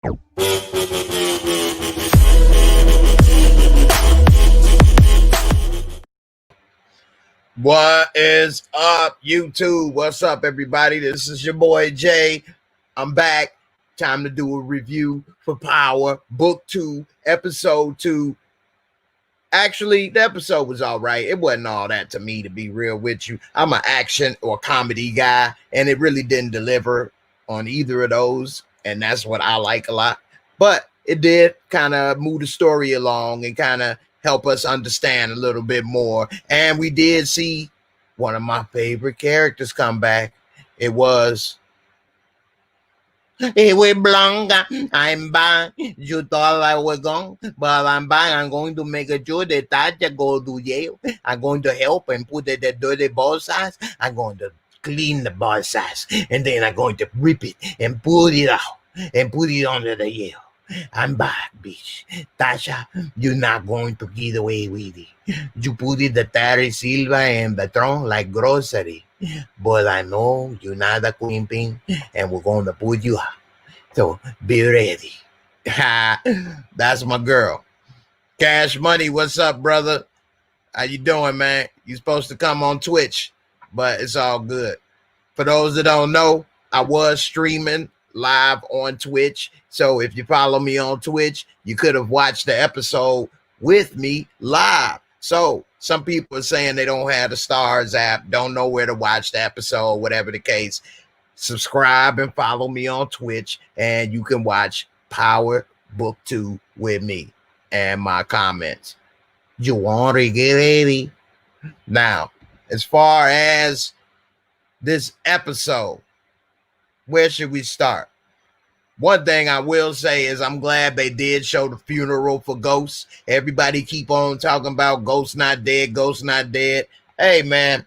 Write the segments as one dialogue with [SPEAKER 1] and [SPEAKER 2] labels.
[SPEAKER 1] What is up, YouTube? What's up, everybody? This is your boy Jay. I'm back. Time to do a review for Power Book 2, Episode 2. Actually, the episode was all right. It wasn't all that to me, to be real with you. I'm an action or comedy guy, and it really didn't deliver on either of those, and that's what I like a lot. But it did kind of move the story along and kind of help us understand a little bit more. And we did see one of my favorite characters come back. It was Blanca. I'm back. You thought I was gone, but I'm back. I'm going to make sure that Tejada go to jail. I'm going to help and put the dirty ball size. I'm going to clean the ball size, and then I'm going to rip it and pull it out and put it under the jail. I'm back, bitch. Tasha, you're not going to get away with it. You put it the Tariq Silva in the trunk like grocery. But I know you're not a queen pin, and we're going to put you out. So be ready. That's my girl. Cash Money, what's up, brother? How you doing, man? You're supposed to come on Twitch, but it's all good. For those that don't know, I was streaming live on Twitch. So if you follow me on Twitch, you could have watched the episode with me live. So some people are saying they don't have the Starz app, don't know where to watch the episode, whatever the case. Subscribe and follow me on Twitch, and you can watch Power Book 2 with me and my comments. You want to get ready? Now, as far as this episode, where should we start? One thing I will say is I'm glad they did show the funeral for Ghost. Everybody keep on talking about Ghost not dead, Ghost not dead. Hey, man,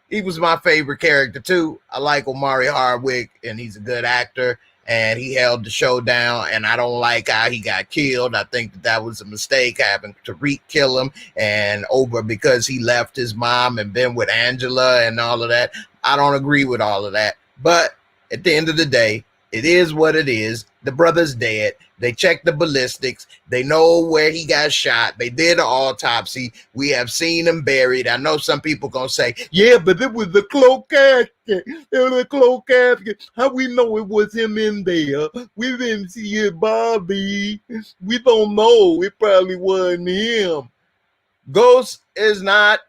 [SPEAKER 1] he was my favorite character, too. I like Omari Hardwick, and he's a good actor, and he held the show down, and I don't like how he got killed. I think that was a mistake, having Tariq kill him, and over because he left his mom and been with Angela and all of that. I don't agree with all of that, but at the end of the day, it is what it is. The brother's dead. They checked the ballistics. They know where he got shot. They did an autopsy. We have seen him buried. I know some people going to say, yeah, but it was the cloak casket. It was a cloak casket. How we know it was him in there? We didn't see it, Bobby. We don't know. It probably wasn't him. Ghost is not,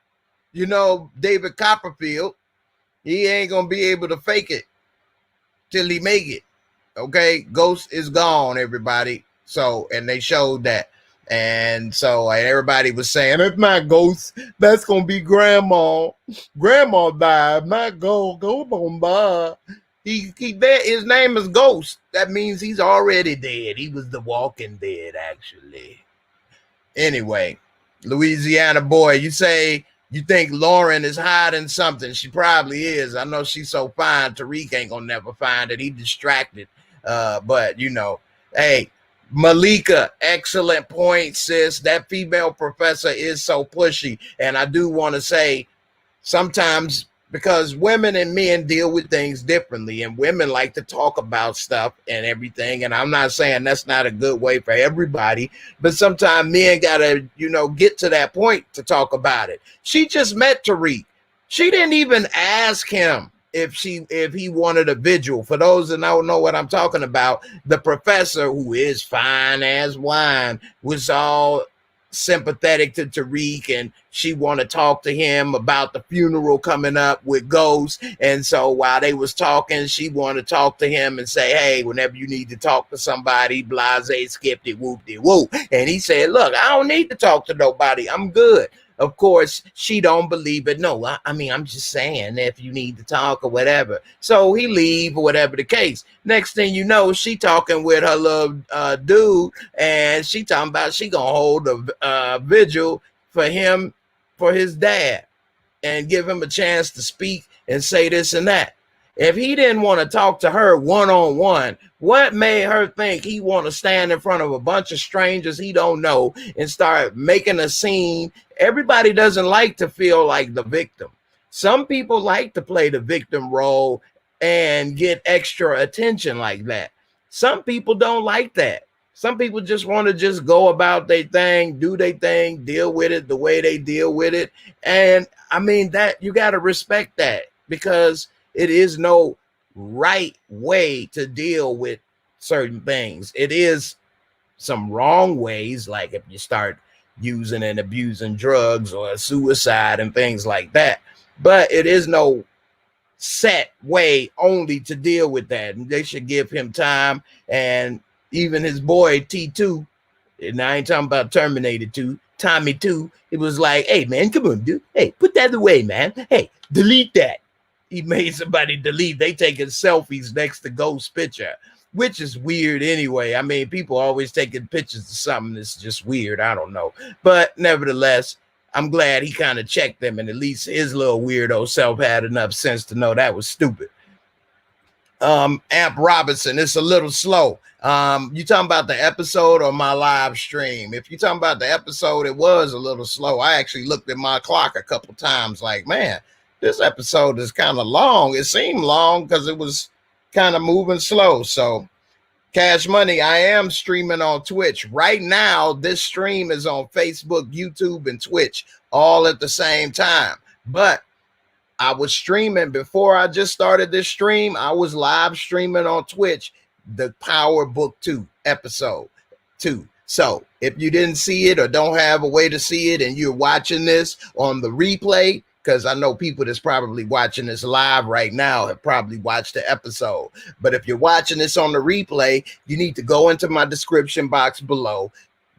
[SPEAKER 1] David Copperfield. He ain't going to be able to fake it till he make it. Okay, Ghost is gone, everybody. So, and they showed that. And so everybody was saying, it's not Ghost. That's going to be Grandma. Grandma died, not Ghost. Ghost don't die. He dead. His name is Ghost. That means he's already dead. He was the walking dead, actually. Anyway, Louisiana boy, you say you think Lauren is hiding something. She probably is. I know she's so fine. Tariq ain't going to never find it. He distracted. But, hey, Malika, excellent point, sis. That female professor is so pushy. And I do want to say sometimes, because women and men deal with things differently, and women like to talk about stuff and everything. And I'm not saying that's not a good way for everybody, but sometimes men got to, get to that point to talk about it. She just met Tariq. She didn't even ask him if he wanted a vigil. For those that don't know what I'm talking about, the professor, who is fine as wine, was all sympathetic to Tariq, and she want to talk to him about the funeral coming up with Ghost. And so while they was talking, she want to talk to him and say, hey, whenever you need to talk to somebody, blase, skipped it, whooped it, whoop. And he said, look, I don't need to talk to nobody. I'm good. Of course, she don't believe it. No, I mean, I'm just saying if you need to talk or whatever. So he leave or whatever the case. Next thing you know, she talking with her little dude, and she talking about she gonna hold a vigil for him, for his dad, and give him a chance to speak and say this and that. If he didn't want to talk to her one-on-one, what made her think he want to stand in front of a bunch of strangers he don't know and start making a scene? Everybody doesn't like to feel like the victim. Some people like to play the victim role and get extra attention like that. Some people don't like that. Some people just want to just go about their thing, do their thing, deal with it the way they deal with it. And I mean, that you got to respect that, because it is no right way to deal with certain things. It is some wrong ways, like if you start using and abusing drugs or suicide and things like that. But it is no set way only to deal with that. And they should give him time. And even his boy T2, and I ain't talking about Terminator 2, Tommy 2, it was like, hey man, come on, dude. Hey, put that away, man. Hey, delete that. He made somebody delete. They taking selfies next to Ghost picture, which is weird anyway. I mean, people always taking pictures of something that's just weird. I don't know. But nevertheless, I'm glad he kind of checked them, and at least his little weirdo self had enough sense to know that was stupid. Amp Robinson, it's a little slow. You talking about the episode or my live stream? If you're talking about the episode, it was a little slow. I actually looked at my clock a couple times like, man, this episode is kind of long. It seemed long because it was kind of moving slow. So Cash Money, I am streaming on Twitch. Right now, this stream is on Facebook, YouTube, and Twitch all at the same time. But I was streaming before I just started this stream. I was live streaming on Twitch, the Power Book 2 episode 2. So if you didn't see it or don't have a way to see it and you're watching this on the replay, because I know people that's probably watching this live right now have probably watched the episode. But if you're watching this on the replay, you need to go into my description box below,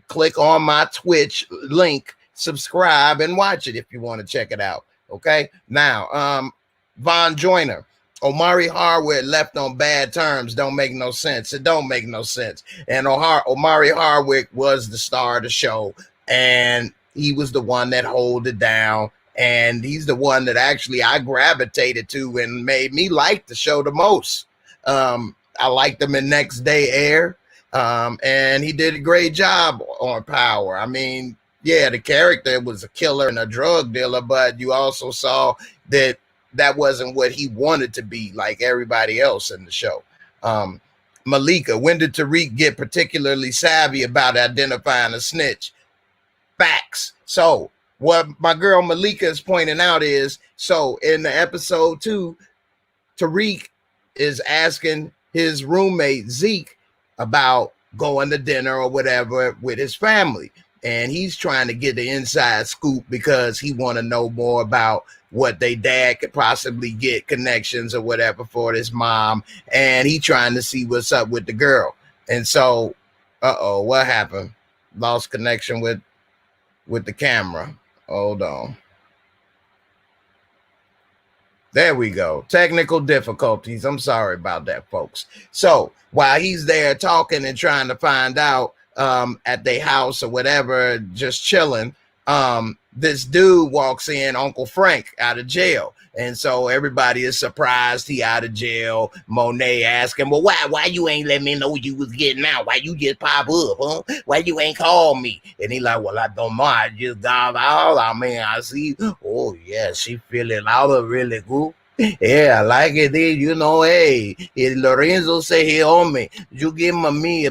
[SPEAKER 1] click on my Twitch link, subscribe, and watch it if you want to check it out. Okay? Now, Von Joyner, Omari Hardwick left on bad terms. Don't make no sense. It don't make no sense. And Omari Hardwick was the star of the show, and he was the one that held it down. And he's the one that actually I gravitated to and made me like the show the most. I liked him in Next Day Air, and he did a great job on Power. I mean, yeah, the character was a killer and a drug dealer, but you also saw that that wasn't what he wanted to be like everybody else in the show. Malika, when did Tariq get particularly savvy about identifying a snitch? Facts. So what my girl Malika is pointing out is, so in the episode 2, Tariq is asking his roommate Zeke about going to dinner or whatever with his family. And he's trying to get the inside scoop because he want to know more about what they dad could possibly get connections or whatever for his mom. And he trying to see what's up with the girl. And so, what happened? Lost connection with the camera. Hold on. There we go. Technical difficulties. I'm sorry about that, folks. So while he's there talking and trying to find out at their house or whatever, just chilling, this dude walks in, Uncle Frank, out of jail. And so everybody is surprised he out of jail. Monet asking, well, why you ain't let me know you was getting out? Why you just pop up, huh? Why you ain't call me? And he like, well, I don't know. I just got out. I mean, I see. Oh, yeah, she feeling out really good. Yeah, I like it. You know, hey, Lorenzo say he on me. You give me,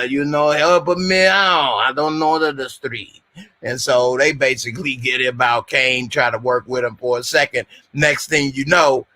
[SPEAKER 1] you know, help me out. I don't know the street. And so they basically get it about Kane, try to work with him for a second. Next thing you know,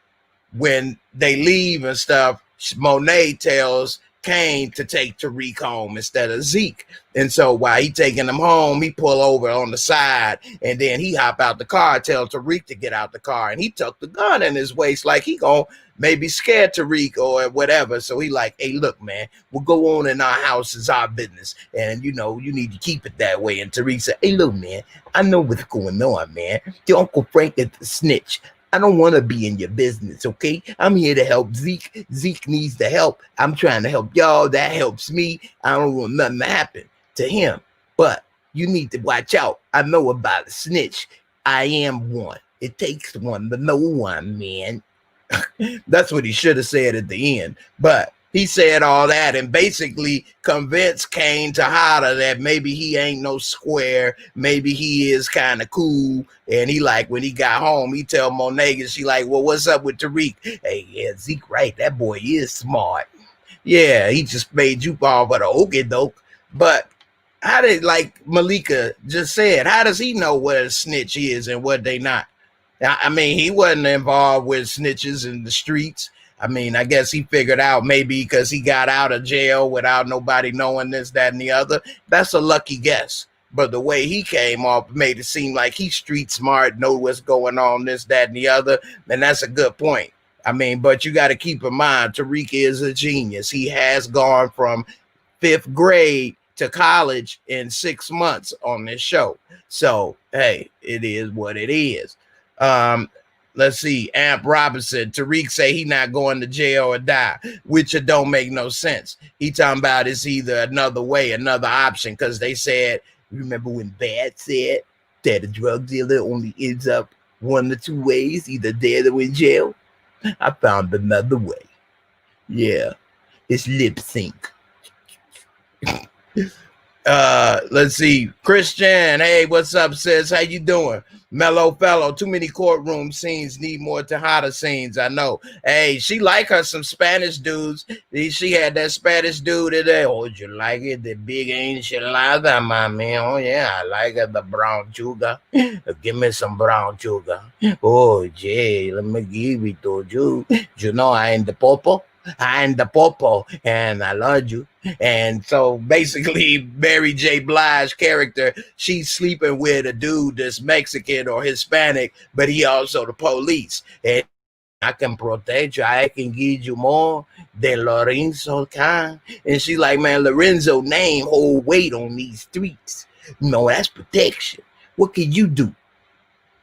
[SPEAKER 1] when they leave and stuff, Monet tells Kane to take Tariq home instead of Zeke. And so while he taking him home, he pull over on the side, and then he hop out the car, tell Tariq to get out the car, and he tucked the gun in his waist like he gonna maybe scare Tariq or whatever. So he like, hey, look, man, we'll go on in our house. It's our business, and you know, you need to keep it that way. And Tariq said, hey, look, man, I know what's going on, man. Your Uncle Frank is the snitch. I don't want to be in your business, okay? I'm here to help Zeke. Zeke needs the help. I'm trying to help y'all. That helps me. I don't want nothing to happen to him. But you need to watch out. I know about a snitch. I am one. It takes one to know one, man. That's what he should have said at the end. But he said all that and basically convinced Kane Tejada that maybe he ain't no square. Maybe he is kind of cool. And he like, when he got home, he tell Monet, and she like, well, what's up with Tariq? Hey, yeah, Zeke right. That boy is smart. Yeah, he just made you fall for the okey doke. But how did, like Malika just said, how does he know what a snitch is and what they not? I mean, he wasn't involved with snitches in the streets. I mean, I guess he figured out maybe because he got out of jail without nobody knowing this, that, and the other. That's a lucky guess. But the way he came off made it seem like he's street smart, know what's going on, this, that, and the other. And that's a good point. I mean, but you got to keep in mind, Tariq is a genius. He has gone from fifth grade to college in 6 months on this show. So, hey, it is what it is. Let's see. Amp Robinson. Tariq say he not going to jail or die, which it don't make no sense. He talking about it's either another way, another option, because they said, remember when Bad said that a drug dealer only ends up one or two ways, either dead or in jail? I found another way. Yeah, it's lip sync. Let's see. Christian, hey, what's up, sis? How you doing? Mellow fellow, too many courtroom scenes, need more Tejada scenes. I know. Hey, she like her some Spanish dudes. She had that Spanish dude today. Oh, you like it? The big enchilada, my man. Oh, yeah, I like it. The brown sugar. Give me some brown sugar. Oh, Jay, let me give it to you. You know I ain't the popo. I'm the popo, and I love you. And so basically, Mary J. Blige character, she's sleeping with a dude that's Mexican or Hispanic, but he also the police. And I can protect you. I can give you more than Lorenzo can. And she's like, man, Lorenzo name hold weight on these streets. No, that's protection. What can you do?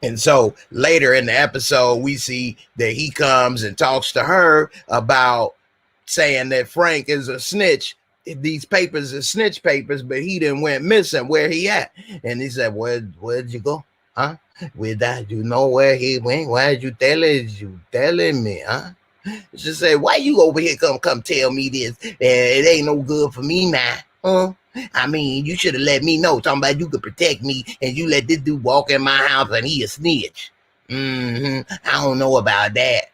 [SPEAKER 1] And so later in the episode, we see that he comes and talks to her about saying that Frank is a snitch. These papers are snitch papers, but he didn't went missing. Where he at? And he said, where'd you go? Huh? With that, you know where he went? Why did you tell it? You telling me, huh? She said, why you over here come tell me this? It ain't no good for me now, huh? I mean, you should have let me know. Talking about you could protect me, and you let this dude walk in my house and he a snitch. I don't know about that.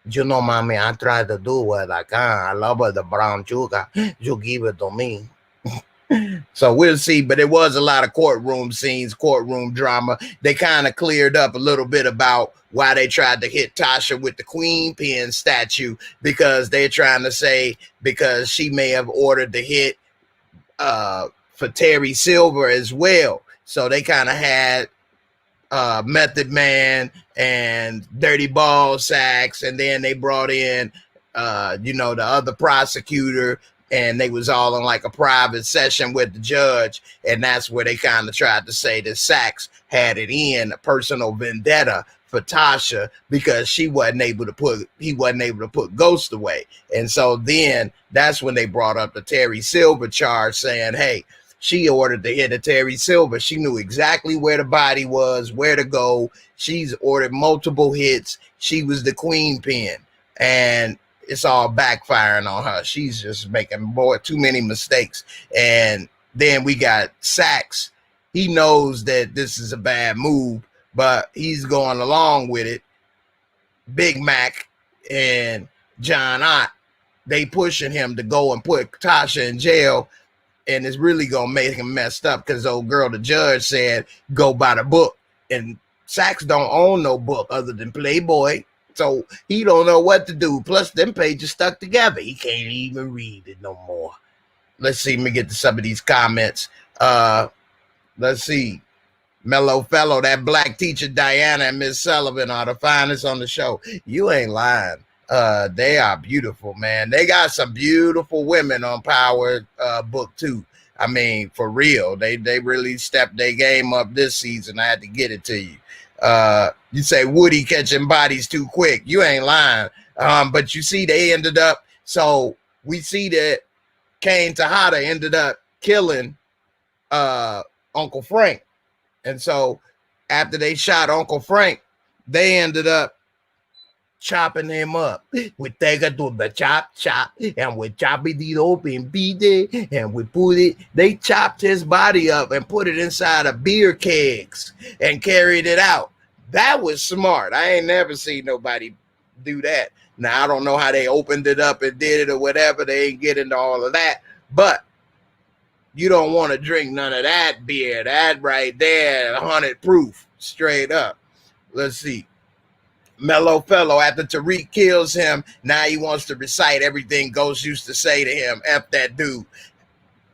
[SPEAKER 1] You know, mommy, I try to do what I can. I love her, the brown sugar. You give it to me. So we'll see. But it was a lot of courtroom scenes, courtroom drama. They kind of cleared up a little bit about why they tried to hit Tasha with the queen pin statue, because they're trying to say because she may have ordered the hit for Terry Silver as well. So they kind of had Method Man and Dirty Ball Sacks, and then they brought in the other prosecutor, and they was all in like a private session with the judge, and that's where they kind of tried to say that Sacks had it in a personal vendetta for Tasha because he wasn't able to put Ghost away. And so then that's when they brought up the Terry Silver charge, saying, hey, she ordered the hit of Terry Silver. She knew exactly where the body was, where to go. She's ordered multiple hits. She was the queen pin, and it's all backfiring on her. She's just making too many mistakes. And then we got Sacks. He knows that this is a bad move, but he's going along with it. Big Mac and John Ott, they pushing him to go and put Tasha in jail, and it's really gonna make him messed up because old girl, the judge, said go by the book, and Sacks don't own no book other than Playboy, so he don't know what to do. Plus, them pages stuck together. He can't even read it no more. Let's see. Let me get to some of these comments. Let's see. Mellow fellow, that black teacher Diana and Miss Sullivan are the finest on the show. You ain't lying. They are beautiful, man. They got some beautiful women on Power Book too. I mean, for real, they really stepped their game up this season. I had to get it to you. You say Woody catching bodies too quick. You ain't lying. But you see, they ended up. So we see that Kane Tejada ended up killing Uncle Frank. And so after they shot Uncle Frank, they ended up chopping him up. We take it to the chop, and we chop it up and beat it, and we put it. They chopped his body up and put it inside of beer kegs and carried it out. That was smart. I ain't never seen nobody do that. Now, I don't know how they opened it up and did it or whatever. They ain't get into all of that. But you don't want to drink none of that beer. That right there, 100 proof, straight up. Let's see. Mellow Fellow, after Tariq kills him, now he wants to recite everything Ghost used to say to him. F that dude.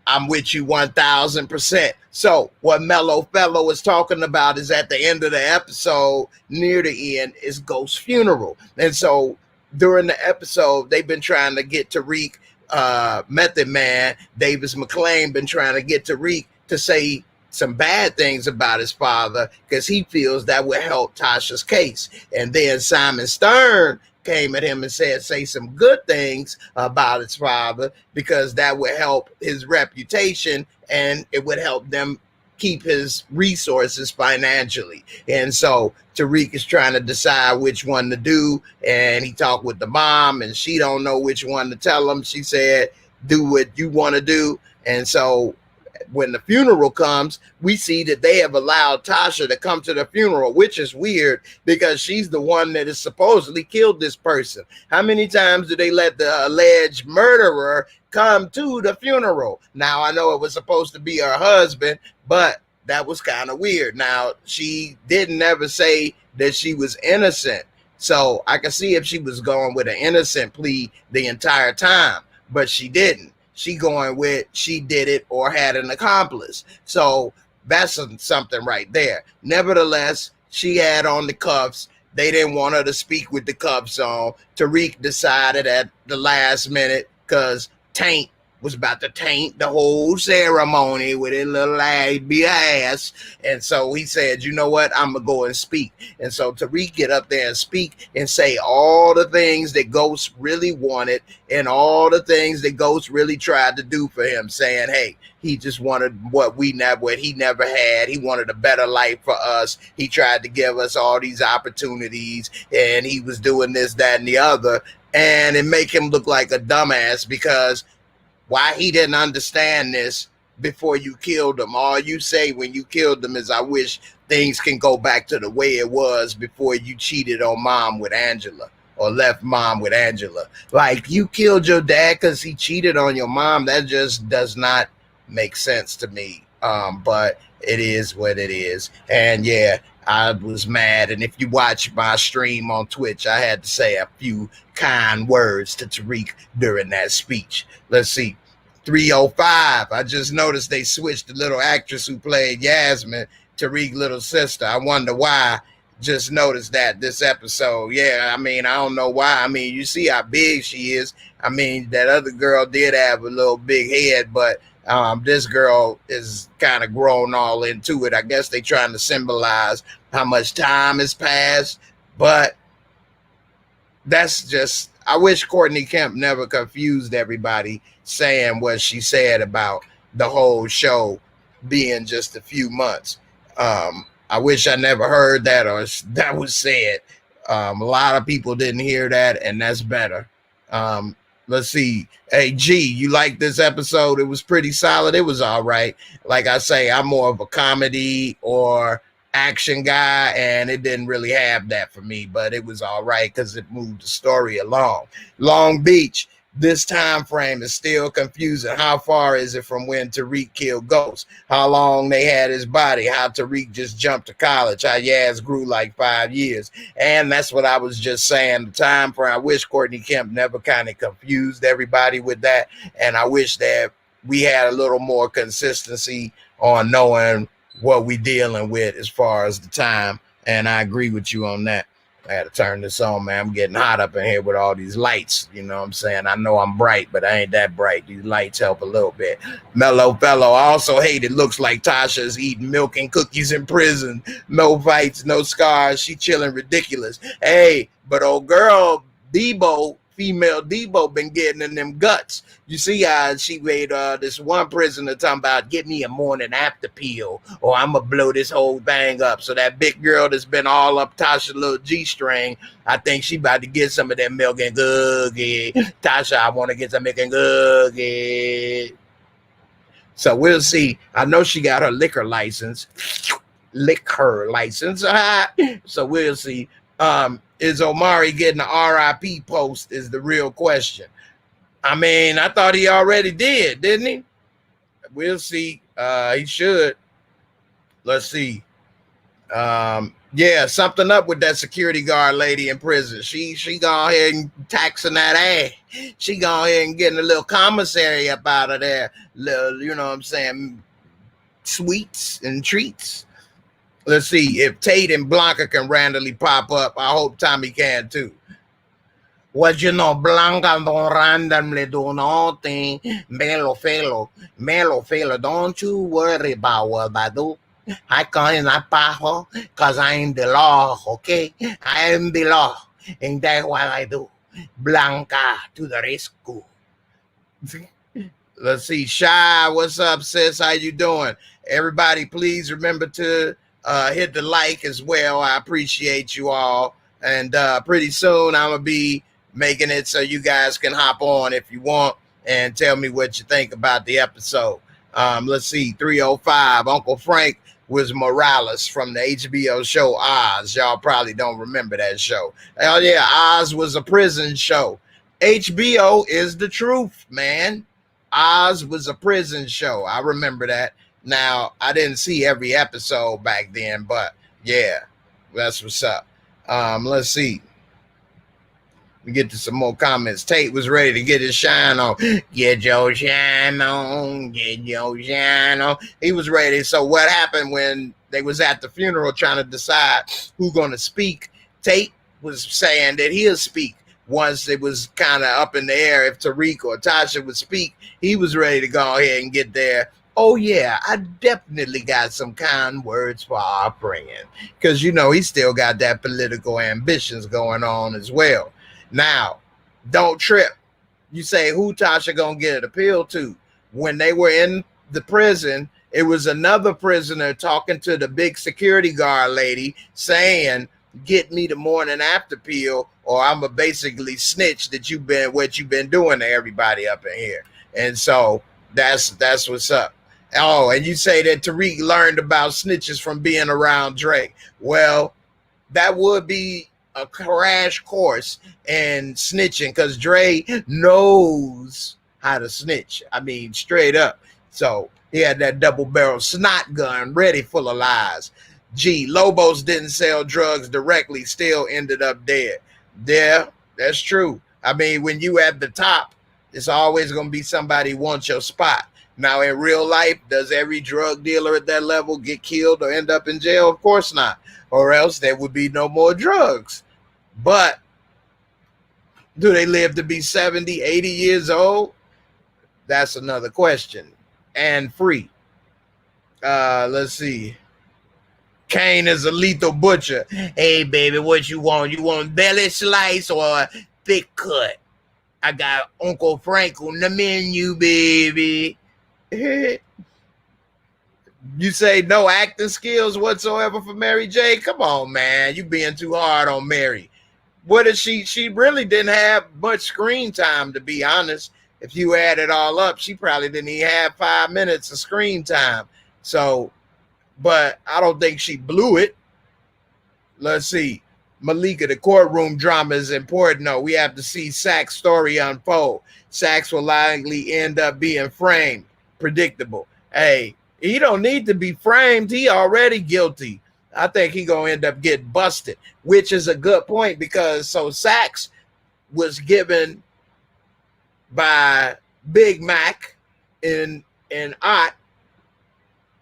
[SPEAKER 1] I'm with you 1000%. So what Mellow Fellow is talking about is at the end of the episode, near the end, is Ghost's funeral. And so during the episode, they've been trying to get Tariq, Method Man, Davis McClain, been trying to get Tariq to say some bad things about his father because he feels that would help Tasha's case. And then Simon Stern came at him and said, say some good things about his father because that would help his reputation and it would help them keep his resources financially. And so Tariq is trying to decide which one to do. And he talked with the mom and she don't know which one to tell him. She said, do what you want to do. And so when the funeral comes, we see that they have allowed Tasha to come to the funeral, which is weird because she's the one that has supposedly killed this person. How many times do they let the alleged murderer come to the funeral? Now, I know it was supposed to be her husband, but that was kind of weird. Now, she didn't ever say that she was innocent. So I can see if she was going with an innocent plea the entire time, but she didn't. She going with she did it or had an accomplice. So that's something right there. Nevertheless, she had on the cuffs. They didn't want her to speak with the cuffs on. Tariq decided at the last minute because Taint was about to taint the whole ceremony with his little ass. And so he said, you know what? I'm going to go and speak. And so Tariq get up there and speak and say all the things that Ghost really wanted and all the things that Ghost really tried to do for him, saying, hey, he just wanted what he never had. He wanted a better life for us. He tried to give us all these opportunities and he was doing this, that, and the other. And it make him look like a dumbass because why he didn't understand this before you killed him. All you say when you killed him is, I wish things can go back to the way it was before you cheated on mom with Angela or left mom with Angela. Like, you killed your dad because he cheated on your mom. That just does not make sense to me. But it is what it is. And yeah, I was mad. And if you watch my stream on Twitch, I had to say a few kind words to Tariq during that speech. Let's see. 305. I just noticed they switched the little actress who played Yasmin, Tariq's little sister. I wonder why. Just noticed that this episode. Yeah, I mean, I don't know why. I mean, you see how big she is. I mean, that other girl did have a little big head, but this girl is kind of grown all into it. I guess they trying to symbolize how much time has passed, but that's just, I wish Courtney Kemp never confused everybody saying what she said about the whole show being just a few months. I wish I never heard that or that was said. A lot of people didn't hear that, and that's better. Let's see. Hey, G, you like this episode? It was pretty solid. It was all right. Like I say, I'm more of a comedy or action guy, and it didn't really have that for me, but it was all right because it moved the story along. Long Beach, this time frame is still confusing. How far is it from when Tariq killed Ghost? How long they had his body? How Tariq just jumped to college? How Yaz grew like 5 years? And that's what I was just saying. The time frame. I wish Courtney Kemp never kind of confused everybody with that, and I wish that we had a little more consistency on knowing what we dealing with as far as the time. And I agree with you on that. I had to turn this on, man. I'm getting hot up in here with all these lights. You know what I'm saying? I know I'm bright, but I ain't that bright. These lights help a little bit. Mellow Fellow. I also hate it looks like Tasha's eating milk and cookies in prison. No fights, no scars. She chilling ridiculous. Hey, but old girl, Debo, female Debo, been getting in them guts. You see how she made this one prisoner talking about, get me a morning after pill or I'm going to blow this whole thing up. So that big girl that's been all up Tasha's little G-string, I think she about to get some of that milk and cookie. Tasha, I want to get some milk and cookie. So we'll see. I know she got her liquor license. So we'll see. Is Omari getting a RIP post is the real question. I mean, I thought he already did, didn't he? We'll see. He should. Let's see. Yeah, something up with that security guard lady in prison. She gone ahead and taxing that ass. She gone ahead and getting a little commissary up out of there. Little, you know what I'm saying, sweets and treats. Let's see if Tate and Blanca can randomly pop up. I hope Tommy can too. What you know, Blanca don't randomly do nothing. Melo fellow, don't you worry about what I do. I come in a pajo because I'm the law, okay? I am the law, and that's what I do. Blanca to the rescue. Let's see, Shy, what's up, sis? How you doing? Everybody, please remember to hit the like as well. I appreciate you all. And pretty soon I'm going to be making it so you guys can hop on if you want and tell me what you think about the episode. Let's see, 305, Uncle Frank was Morales from the HBO show Oz. Y'all probably don't remember that show. Hell yeah, Oz was a prison show. HBO is the truth, man. Oz was a prison show. I remember that. Now, I didn't see every episode back then, but yeah, that's what's up. Let's see. We get to some more comments. Tate was ready to get his shine on. Get your shine on. Get your shine on. He was ready. So what happened when they was at the funeral trying to decide who's going to speak? Tate was saying that he'll speak once it was kind of up in the air if Tariq or Tasha would speak. He was ready to go ahead and get there. Oh, yeah, I definitely got some kind words for our friend. Because, you know, he still got that political ambitions going on as well. Now, don't trip. You say, who Tasha gonna get an appeal to? When they were in the prison, it was another prisoner talking to the big security guard lady saying, get me the morning after pill or I'm going to basically snitch that what you've been doing to everybody up in here. And so that's what's up. Oh, and you say that Tariq learned about snitches from being around Drake. Well, that would be a crash course in snitching because Dre knows how to snitch. I mean, straight up. So he had that double barrel snot gun ready full of lies. Gee, Lobos didn't sell drugs directly, still ended up dead. Yeah, that's true. I mean, when you at the top, it's always going to be somebody who wants your spot. Now, in real life, does every drug dealer at that level get killed or end up in jail? Of course not. Or else there would be no more drugs. But do they live to be 70, 80 years old? That's another question. And free. Let's see. Kane is a lethal butcher. Hey, baby, what you want? You want belly slice or thick cut? I got Uncle Frank on the menu, baby. You say no acting skills whatsoever for Mary J? Come on, man. You being too hard on Mary. What is she? She really didn't have much screen time, to be honest. If you add it all up, she probably didn't even have 5 minutes of screen time. So, but I don't think she blew it. Let's see. Malika, the courtroom drama is important. No, we have to see Sack's story unfold. Sacks will likely end up being framed. Predictable. Hey, he don't need to be framed. He already guilty. I think he gonna end up getting busted, which is a good point because so Sacks was given by Big Mac and Ott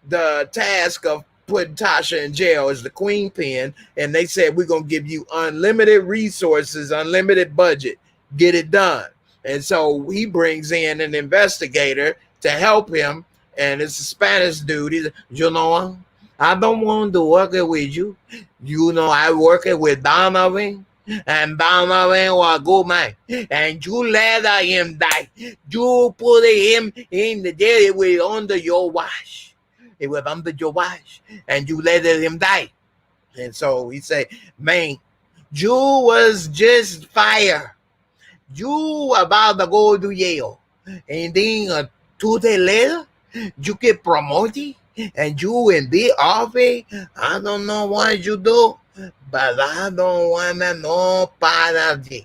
[SPEAKER 1] the task of putting Tasha in jail as the queen pin, and they said we're gonna give you unlimited resources, unlimited budget, get it done. And so he brings in an investigator to help him, and it's a Spanish dude. He's, you know, I don't want to work with you. You know, I work with Donovan, and Donovan was a good man. And you let him die. You put him in the jail. It was under your watch. It was under your watch, and you let him die. And so he said, man, you was just fired. You about to go to Yale. And then 2 days later, you get promoted. And you in the office, I don't know what you do, but I don't want no part of it.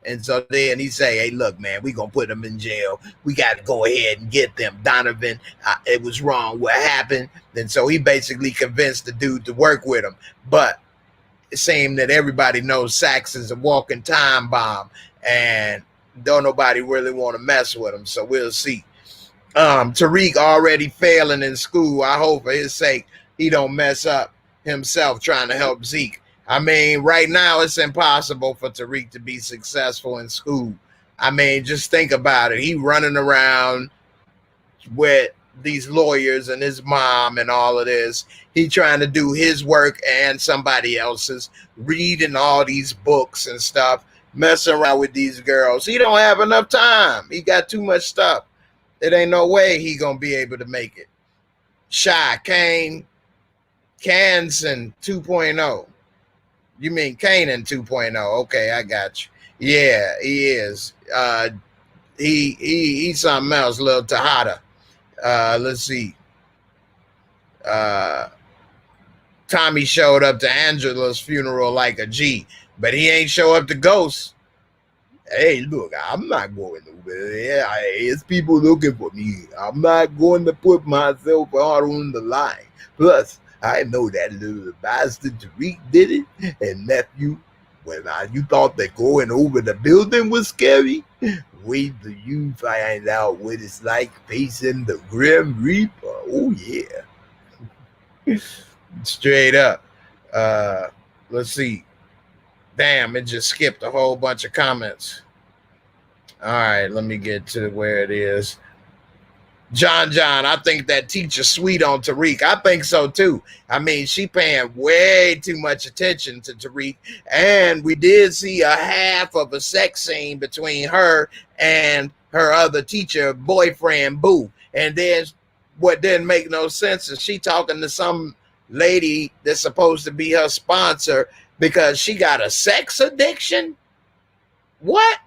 [SPEAKER 1] And so then he say, hey, look, man, we going to put them in jail. We got to go ahead and get them. Donovan, it was wrong what happened. And so he basically convinced the dude to work with him. But it seemed that everybody knows Sax is a walking time bomb. And don't nobody really want to mess with him. So we'll see. Tariq already failing in school. I hope for his sake he don't mess up himself trying to help Zeke. I mean, right now it's impossible for Tariq to be successful in school. I mean, just think about it. He running around with these lawyers and his mom and all of this. He trying to do his work and somebody else's, reading all these books and stuff, messing around with these girls. He don't have enough time. He got too much stuff. It ain't no way he gonna be able to make it. Shy, Kane, Kansan 2.0. You mean Kanan 2.0? Okay, I got you. Yeah, he is. He's something else, little Tejada. Let's see. Tommy showed up to Angela's funeral like a G, but he ain't show up to Ghost. Hey, look, I'm not going over there. It's people looking for me. I'm not going to put myself out on the line. Plus, I know that little bastard Tariq did it. And nephew, when you thought that going over the building was scary, wait till you find out what it's like facing the Grim Reaper. Oh, yeah. Straight up. Let's see. Damn, it just skipped a whole bunch of comments. All right, let me get to where it is. John, I think that teacher sweet on Tariq. I think so too. I mean, she paying way too much attention to Tariq. And we did see a half of a sex scene between her and her other teacher, boyfriend, Boo. And then what didn't make no sense is she talking to some lady that's supposed to be her sponsor because she got a sex addiction. What?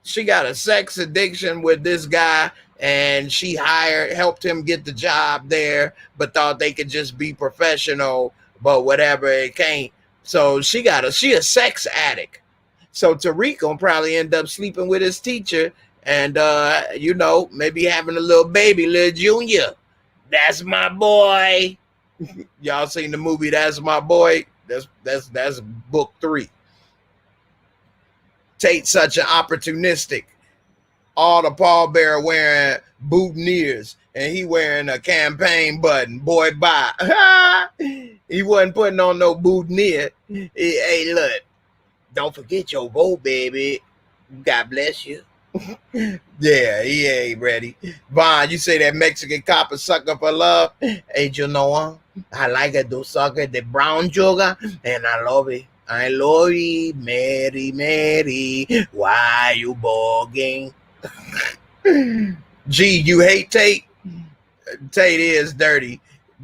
[SPEAKER 1] She got a sex addiction with this guy, and she helped him get the job there, but thought they could just be professional, but whatever, it can't. So she a sex addict. So Tariq gonna probably end up sleeping with his teacher and maybe having a little baby, little Junior. That's my boy. Y'all seen the movie That's My Boy? That's book 3. Tate such an opportunistic. All the pallbearer wearing boutonnieres and he wearing a campaign button. Boy, bye. He wasn't putting on no boutonniere. Hey, look, don't forget your vote, baby. God bless you. Yeah, he ain't ready. Vaughn, you say that Mexican cop is sucker for love? Hey, you know what? I like it to sucker the brown sugar, and I love it. I love it, Mary, why you bugging? Gee, you hate Tate? Tate is dirty.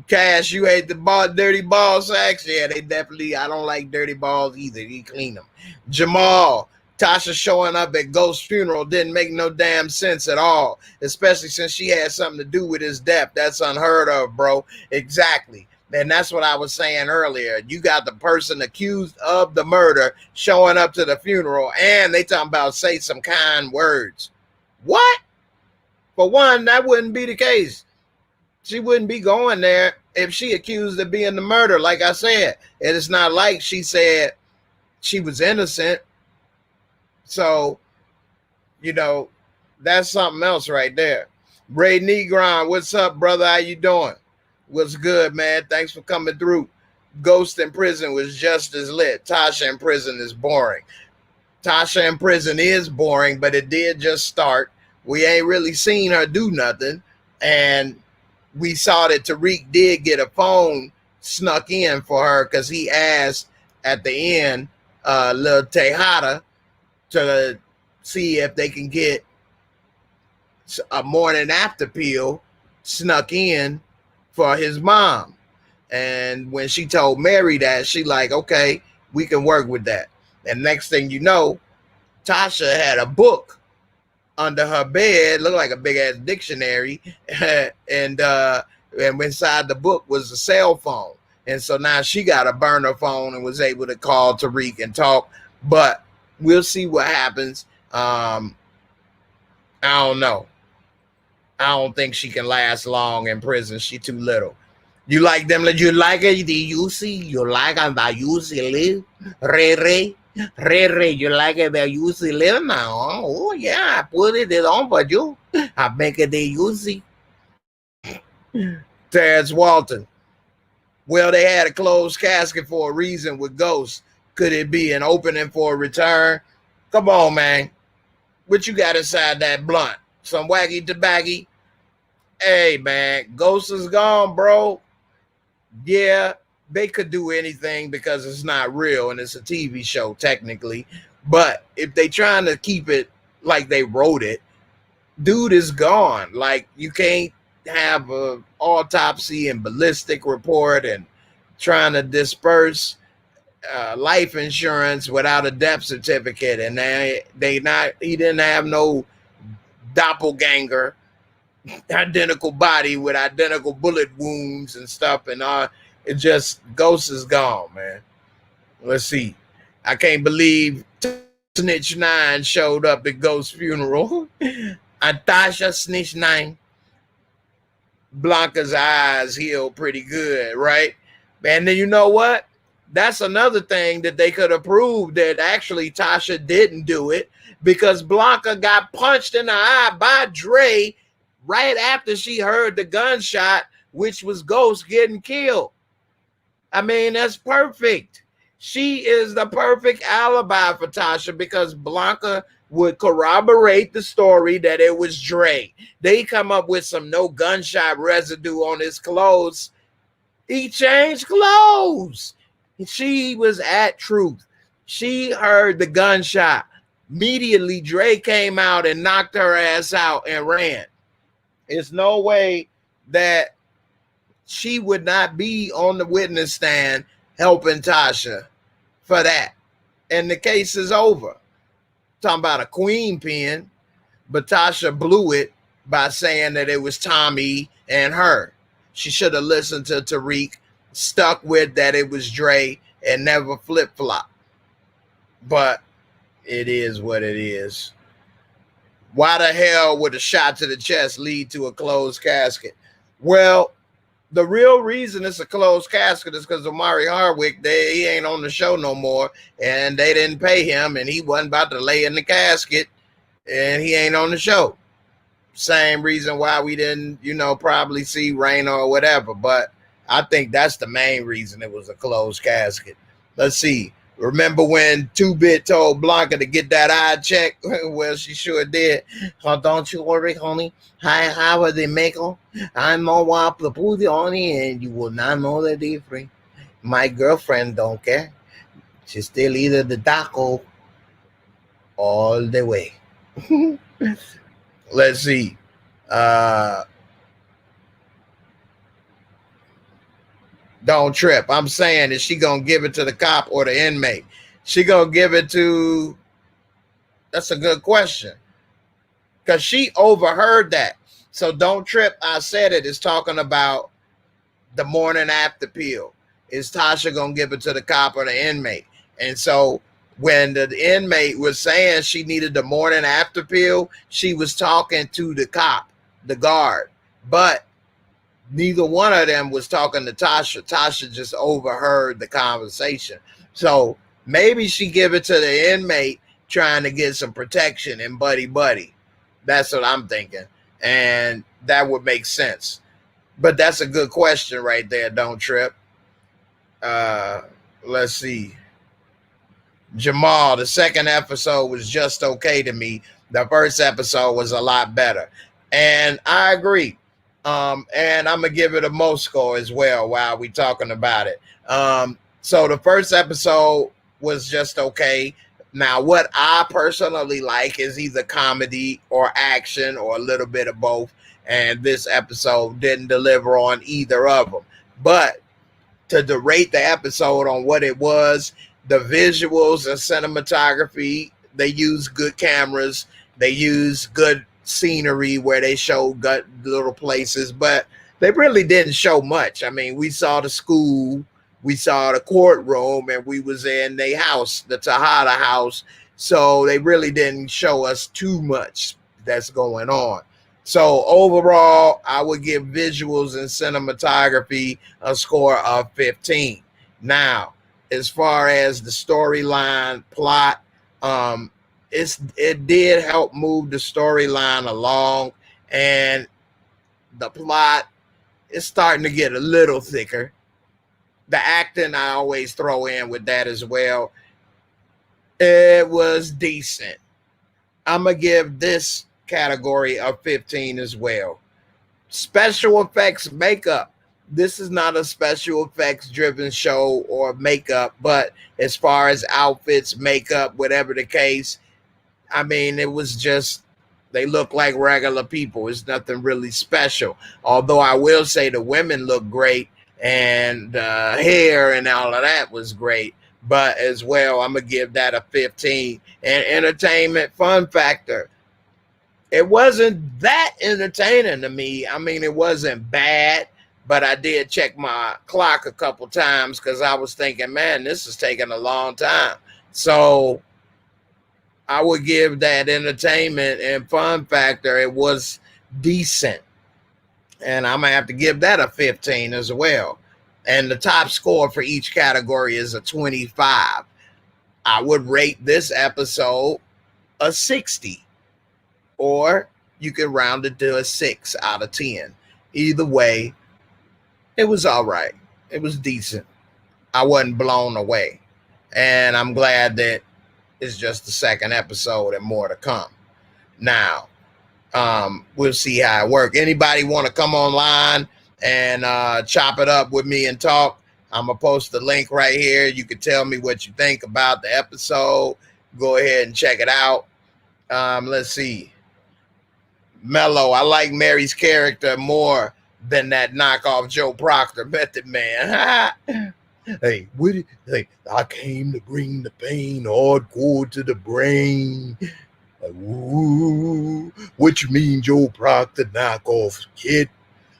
[SPEAKER 1] Cash, you hate the dirty ball sacks? Yeah, they definitely, I don't like dirty balls either. He clean them. Jamal, Tasha showing up at Ghost's funeral didn't make no damn sense at all, especially since she had something to do with his death. That's unheard of, bro. Exactly. And that's what I was saying earlier. You got the person accused of the murder showing up to the funeral, and they talking about say some kind words. What? For one, that wouldn't be the case. She wouldn't be going there if she accused of being the murder, like I said. And it's not like she said she was innocent. So, that's something else right there. Ray Negron, what's up, brother? How you doing? What's good, man? Thanks for coming through. Ghost in prison was just as lit. Tasha in prison is boring. Tasha in prison is boring, but it did just start. We ain't really seen her do nothing. And we saw that Tariq did get a phone snuck in for her because he asked at the end, little Tejada, to see if they can get a morning after pill snuck in for his mom. And when she told Mary that, she like, okay, we can work with that. And next thing you know, Tasha had a book under her bed, looked like a big ass dictionary, and inside the book was a cell phone. And so now she got to burn her phone and was able to call Tariq and talk. But we'll see what happens. I don't know. I don't think she can last long in prison. She too little. You like them? You like it? The UC? You like it? The UC live? Ray, you like it? The UC live now? Oh yeah, I put it on for you. I make it the UC. Terrence Walton. Well, they had a closed casket for a reason with Ghost. Could it be an opening for a return? Come on, man. What you got inside that blunt? Some wacky tobacco? Hey, man, Ghost is gone, bro. Yeah, they could do anything because it's not real and it's a TV show, technically. But if they trying to keep it like they wrote it, dude is gone. Like, you can't have a autopsy and ballistic report and trying to disperse life insurance without a death certificate, and he didn't have no doppelganger, identical body with identical bullet wounds and stuff, and it just Ghost is gone, man. Let's see. I can't believe Snitch 9 showed up at Ghost's funeral. Natasha Snitch 9. Blanca's eyes healed pretty good, right? And then you know what? That's another thing that they could have proved that actually Tasha didn't do it, because Blanca got punched in the eye by Dre right after she heard the gunshot, which was Ghost getting killed. I mean, that's perfect. She is the perfect alibi for Tasha, because Blanca would corroborate the story that it was Dre. They come up with some no gunshot residue on his clothes. He changed clothes. She was at truth. She heard the gunshot. Immediately, Dre came out and knocked her ass out and ran. There's no way that she would not be on the witness stand helping Tasha for that. And the case is over. Talking about a queen pin, but Tasha blew it by saying that it was Tommy and her. She should have listened to Tariq, stuck with that it was Dre, and never flip-flop. But it is what it is. Why the hell would a shot to the chest lead to a closed casket? Well, the real reason it's a closed casket is because Omari Hardwick, he ain't on the show no more, and they didn't pay him, and he wasn't about to lay in the casket, and he ain't on the show. Same reason why we didn't, probably see Raina or whatever, but I think that's the main reason it was a closed casket. Let's see. Remember when 2-Bit told Blanca to get that eye checked? Well, she sure did. Oh, don't you worry, honey. How will they make them? I know what to put it on it, and you will not know the difference. My girlfriend don't care. She still eat the taco all the way. Let's see. Don't trip. I'm saying, is she going to give it to the cop or the inmate? She going to give it to... That's a good question. Because she overheard that. So don't trip. I said it is talking about the morning after pill. Is Tasha going to give it to the cop or the inmate? And so when the inmate was saying she needed the morning after pill, she was talking to the cop, the guard. But neither one of them was talking to Tasha. Tasha just overheard the conversation. So maybe she give it to the inmate trying to get some protection and buddy. That's what I'm thinking. And that would make sense. But that's a good question right there. Don't trip. Let's see. Jamal, the second episode was just okay to me. The first episode was a lot better. And I agree. And I'm going to give it a Mo score as well while we talking about it. So the first episode was just okay. Now, what I personally like is either comedy or action or a little bit of both. And this episode didn't deliver on either of them. But to rate the episode on what it was, the visuals and cinematography, they use good cameras. They use good scenery where they show good little places, but they really didn't show much. I mean, we saw the school, we saw the courtroom, and we was in their house, the Tejada house. So they really didn't show us too much that's going on. So overall, I would give visuals and cinematography a score of 15. Now, as far as the storyline plot, it did help move the storyline along, and the plot is starting to get a little thicker. The acting I always throw in with that as well. It was decent. I'm going to give this category of 15 as well. Special effects makeup. This is not a special effects driven show or makeup, but as far as outfits, makeup, whatever the case, I mean, it was just, they look like regular people. It's nothing really special. Although I will say the women look great, and hair and all of that was great. But as well, I'm going to give that a 15. And entertainment fun factor, it wasn't that entertaining to me. I mean, it wasn't bad, but I did check my clock a couple times because I was thinking, man, this is taking a long time. So I would give that entertainment and fun factor, it was decent. And I'm going to have to give that a 15 as well. And the top score for each category is a 25. I would rate this episode a 60. Or you can round it to a 6 out of 10. Either way, it was all right. It was decent. I wasn't blown away. And I'm glad that it's just the second episode and more to come. Now, we'll see how it works. Anybody want to come online and chop it up with me and talk? I'm going to post the link right here. You can tell me what you think about the episode. Go ahead and check it out. Let's see. Mello, I like Mary's character more than that knockoff Joe Proctor Method Man. Hey, I came to bring the pain hardcore to the brain. Like, ooh, what you mean, Joe Proctor knockoff kid?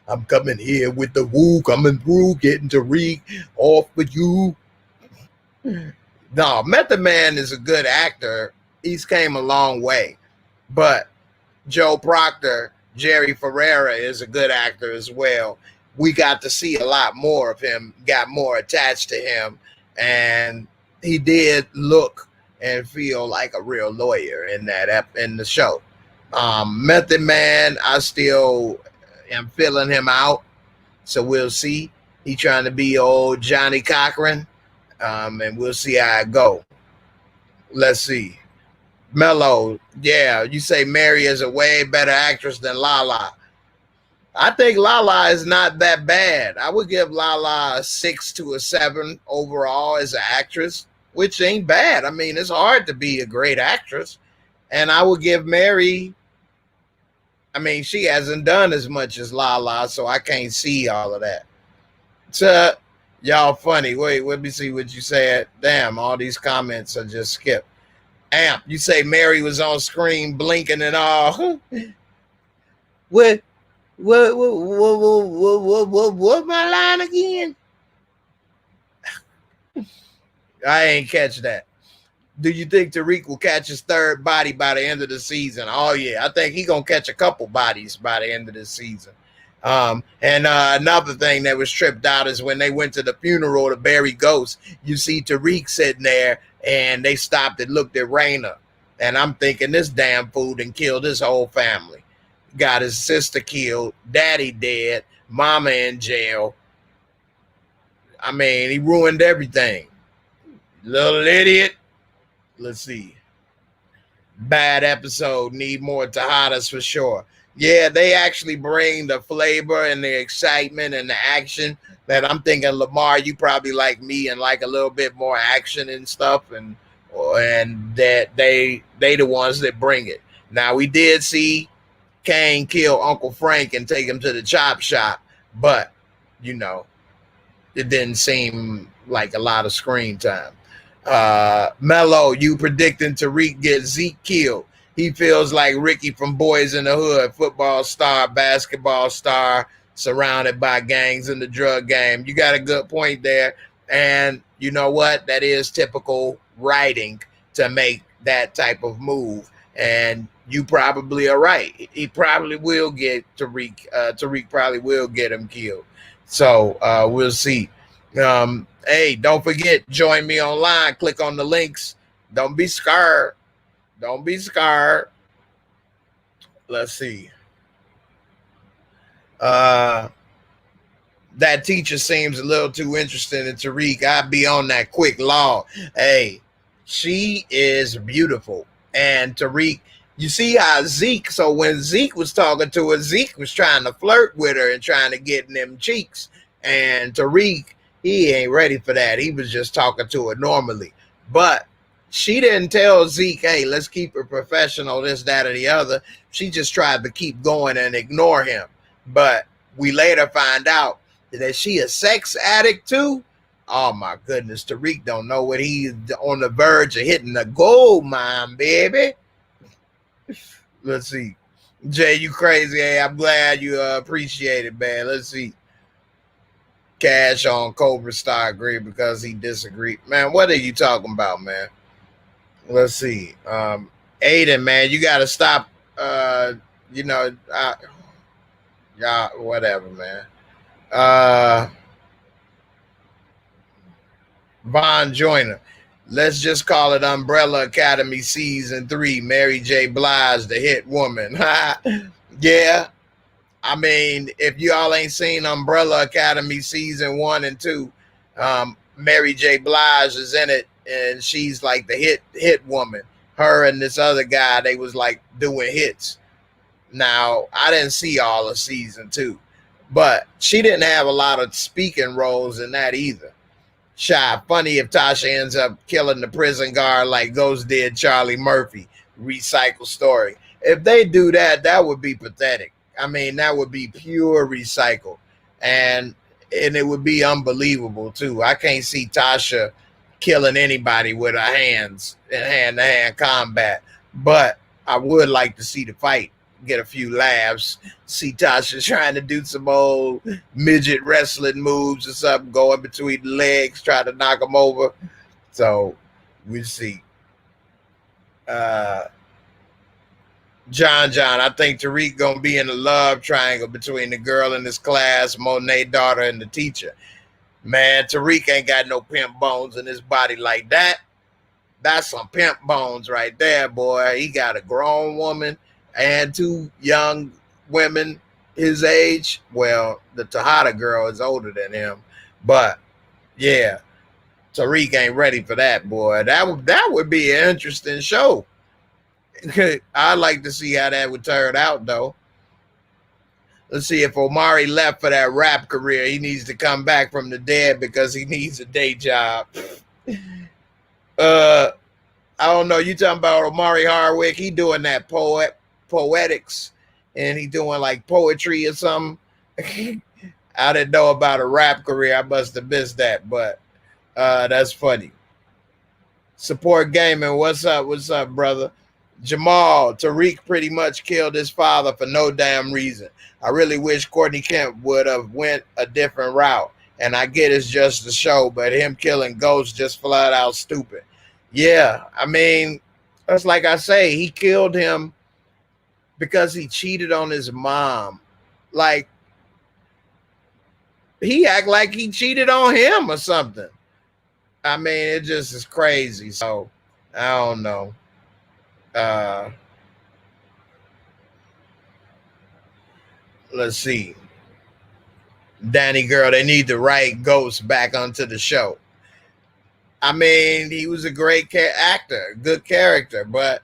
[SPEAKER 1] I'm coming here with the woo, coming through, getting Tariq off for you. No, Method Man is a good actor. He's came a long way. But Joe Proctor, Jerry Ferrera, is a good actor as well. We got to see a lot more of him, got more attached to him, and he did look and feel like a real lawyer in the show. Method Man, I still am filling him out, so we'll see. He trying to be old Johnny Cochran, and we'll see how it go. Let's see. Mello, yeah, you say Mary is a way better actress than Lala. I think Lala is not that bad. I would give Lala a 6 to a 7 overall as an actress, which ain't bad. I mean, it's hard to be a great actress. And I would give Mary, I mean, she hasn't done as much as Lala, so I can't see all of that. So, y'all funny. Wait, let me see what you said. Damn, all these comments are just skipped. Amp, you say Mary was on screen blinking and all. What my line again? I ain't catch that. Do you think Tariq will catch his third body by the end of the season? Oh, yeah. I think he's going to catch a couple bodies by the end of the season. And another thing that was tripped out is when they went to the funeral to bury Ghost, you see Tariq sitting there, and they stopped and looked at Raina. And I'm thinking, this damn fool done killed his whole family. Got his sister killed, daddy dead, mama in jail. I mean, he ruined everything. Little idiot. Let's see. Bad episode. Need more Tejadas for sure. Yeah, they actually bring the flavor and the excitement and the action that I'm thinking, Lamar, you probably like me and like a little bit more action and stuff, and that they the ones that bring it. Now, we did see Kane kill Uncle Frank and take him to the chop shop, but, you know, it didn't seem like a lot of screen time. Mello, you predicting Tariq get Zeke killed. He feels like Ricky from Boys in the Hood, football star, basketball star, surrounded by gangs in the drug game. You got a good point there. And you know what? That is typical writing to make that type of move. And you probably are right. He probably will get Tariq. Tariq probably will get him killed. So we'll see. Hey, don't forget, join me online. Click on the links. Don't be scared. Don't be scared. Let's see. Uh, that teacher seems a little too interested in Tariq. I'd be on that quick law. Hey, she is beautiful. And Tariq, you see how Zeke, so when Zeke was talking to her, Zeke was trying to flirt with her and trying to get in them cheeks. And Tariq, he ain't ready for that. He was just talking to her normally. But she didn't tell Zeke, hey, let's keep it professional, this, that, or the other. She just tried to keep going and ignore him. But we later find out that she a sex addict too. Oh my goodness, Tariq don't know what he's on the verge of hitting the gold mine, baby. Let's see. Jay, you crazy. Hey, I'm glad you appreciate it, man. Let's see. Cash on Cobra Star agree because he disagreed. Man, what are you talking about, man? Let's see. Aiden, man, you got to stop. Yeah, whatever, man. Von Joyner. Let's just call it Umbrella Academy Season 3. Mary J. Blige, the hit woman. Yeah. I mean, if y'all ain't seen Umbrella Academy Season 1 and 2, Mary J. Blige is in it, and she's like the hit woman. Her and this other guy, they was like doing hits. Now, I didn't see all of Season 2, but she didn't have a lot of speaking roles in that either. Shy, funny if Tasha ends up killing the prison guard like Ghost did Charlie Murphy. Recycle story. If they do that, that would be pathetic. I mean, that would be pure recycle. And it would be unbelievable, too. I can't see Tasha killing anybody with her hands in hand-to-hand combat. But I would like to see the fight, get a few laughs, see Tasha trying to do some old midget wrestling moves or something, going between the legs, trying to knock them over. So we'll see. John, I think Tariq gonna be in a love triangle between the girl in his class, Monet daughter, and the teacher. Man, Tariq ain't got no pimp bones in his body like that. That's some pimp bones right there, boy. He got a grown woman and 2 young women his age. Well, the Tejada girl is older than him, but yeah, Tariq ain't ready for that, boy. That would be an interesting show. I'd like to see how that would turn out, though. Let's see, if Omari left for that rap career, he needs to come back from the dead because he needs a day job. I don't know. You talking about Omari Hardwick? He doing that poetics, and he doing like poetry or something. I didn't know about a rap career. I must have missed that, but that's funny. Support gaming. What's up? What's up, brother? Jamal, Tariq pretty much killed his father for no damn reason. I really wish Courtney Kemp would have went a different route. And I get it's just a show, but him killing Ghost just flat out stupid. Yeah, I mean, that's like I say, he killed him because he cheated on his mom. Like, he act like he cheated on him or something. I mean, it just is crazy. So, I don't know. Let's see. Danny girl, they need to write Ghost back onto the show. I mean, he was a great actor, good character, but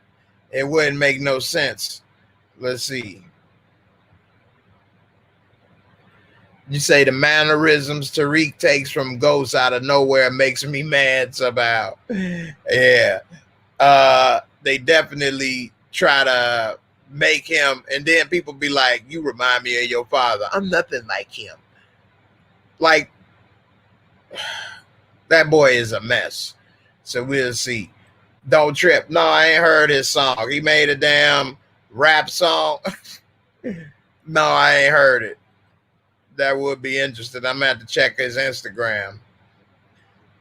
[SPEAKER 1] it wouldn't make no sense. Let's see. You say the mannerisms Tariq takes from Ghost out of nowhere makes me mad somehow. Yeah. They definitely try to make him, and then people be like, you remind me of your father. I'm nothing like him. Like, that boy is a mess. So we'll see. Don't trip. No, I ain't heard his song. He made a damn rap song. No, I ain't heard it. That would be interesting. I'm going to have to check his Instagram.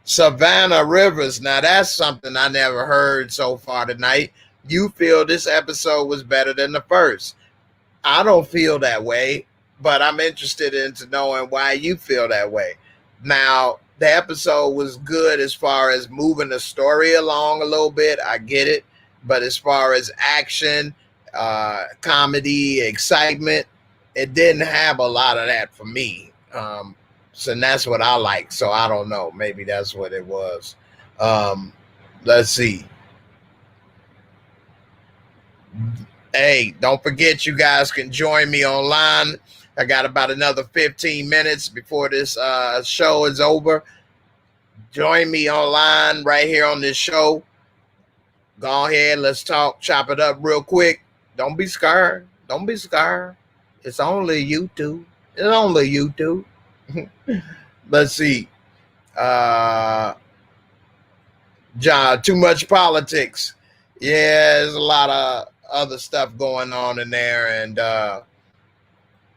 [SPEAKER 1] Savannah Rivers. Now that's something I never heard so far tonight. You feel this episode was better than the first. I don't feel that way, but I'm interested into knowing why you feel that way. Now, the episode was good as far as moving the story along a little bit. I get it. But as far as action, comedy, excitement, it didn't have a lot of that for me. So that's what I like. So I don't know. Maybe that's what it was. Let's see. Hey, don't forget you guys can join me online. I got about another 15 minutes before this show is over. Join me online right here on this show. Go ahead, let's talk, chop it up real quick. Don't be scared. Don't be scared. It's only YouTube. It's only YouTube. Let's see. John, too much politics. Yeah, there's a lot of other stuff going on in there, and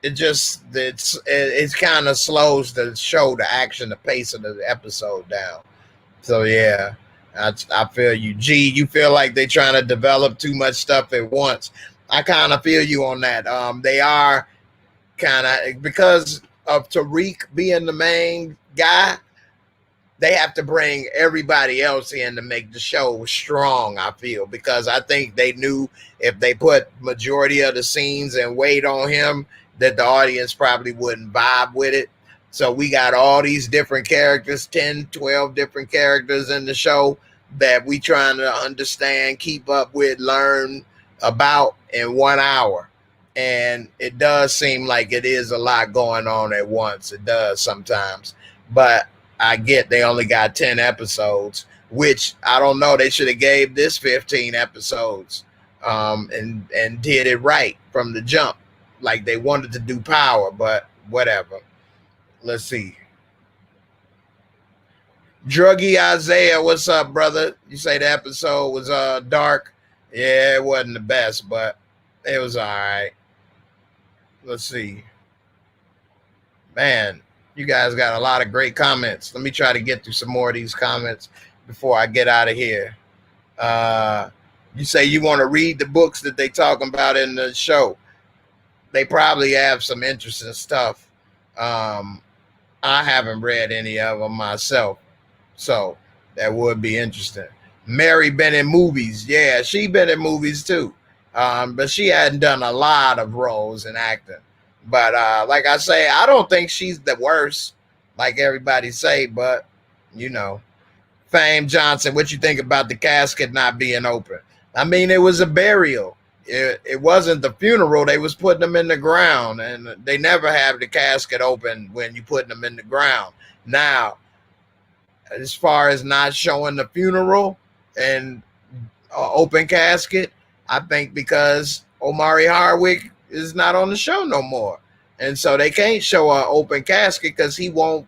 [SPEAKER 1] it kind of slows the show, the action, the pace of the episode down. So yeah, I feel you. G, you feel like they're trying to develop too much stuff at once. I kind of feel you on that. They are kind of, because of Tariq being the main guy, they have to bring everybody else in to make the show strong, I feel, because I think they knew if they put majority of the scenes and weight on him, that the audience probably wouldn't vibe with it. So we got all these different characters, 10, 12 different characters in the show that we trying to understand, keep up with, learn about in 1 hour. And it does seem like it is a lot going on at once. It does sometimes. But I get they only got 10 episodes, which I don't know. They should have gave this 15 episodes and did it right from the jump. Like they wanted to do Power, but whatever. Let's see. Druggy Isaiah, what's up, brother? You say the episode was dark. Yeah, it wasn't the best, but it was all right. Let's see. Man, you guys got a lot of great comments. Let me try to get through some more of these comments before I get out of here. You say you want to read the books that they talking about in the show. They probably have some interesting stuff. I haven't read any of them myself, so that would be interesting. Mary been in movies. Yeah, she been in movies too, but she hadn't done a lot of roles in acting. But like I say, I don't think she's the worst, like everybody say, but you know. Fame Johnson, what you think about the casket not being open? I mean, it was a burial. It wasn't the funeral. They was putting them in the ground, and they never have the casket open when you putting them in the ground. Now, as far as not showing the funeral and open casket, I think because Omari Hardwick is not on the show no more, and so they can't show an open casket because he won't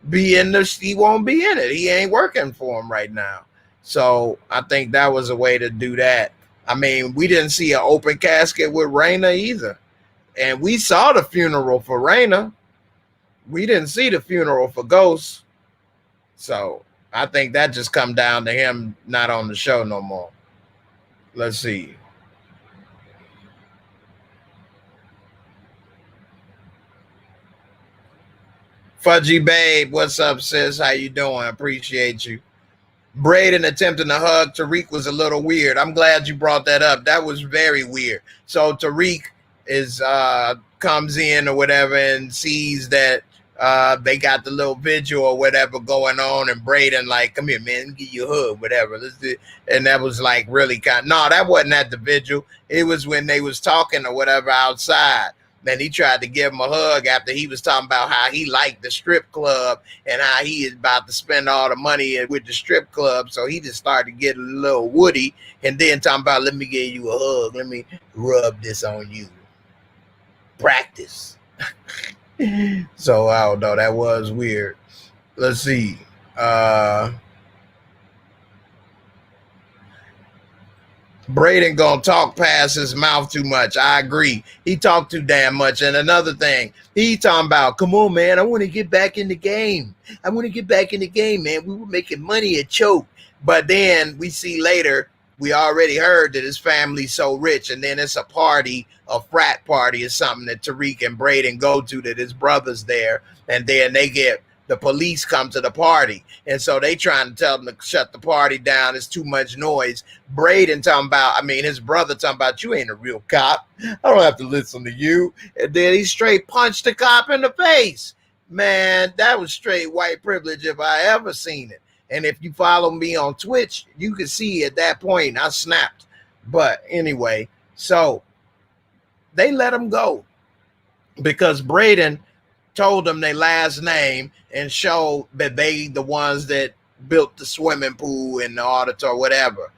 [SPEAKER 1] be in this. He won't be in it. He ain't working for him right now. So I think that was a way to do that. I mean, we didn't see an open casket with Raina either. And we saw the funeral for Raina. We didn't see the funeral for Ghost. So I think that just come down to him not on the show no more. Let's see. Fudgy Babe, what's up, sis? How you doing? Appreciate you. Braden attempting to hug Tariq was a little weird. I'm glad you brought that up. That was very weird. So Tariq is comes in or whatever and sees that they got the little vigil or whatever going on, and Braden like, come here, man, give you a hug, whatever. And that was like really no, that wasn't at the vigil. It was when they was talking or whatever outside. Then he tried to give him a hug after he was talking about how he liked the strip club and how he is about to spend all the money with the strip club. So he just started to get a little woody and then talking about, let me give you a hug. Let me rub this on you. Practice. So I don't know. That was weird. Let's see. Braden gonna talk past his mouth too much. I agree. He talked too damn much. And another thing, he talking about, come on, man, I want to get back in the game. I want to get back in the game, man. We were making money at Choke. But then we see later, we already heard that his family's so rich, and then it's a party, a frat party or something that Tariq and Braden go to, that his brother's there, and then the police come to the party, and so they trying to tell them to shut the party down. It's too much noise. Braden talking about, his brother talking about, you ain't a real cop. I don't have to listen to you. And then he straight punched the cop in the face. Man, that was straight white privilege if I ever seen it. And if you follow me on Twitch, you can see at that point I snapped. But anyway, so they let him go because Braden told them their last name and showed that they the ones that built the swimming pool and the auditor, whatever.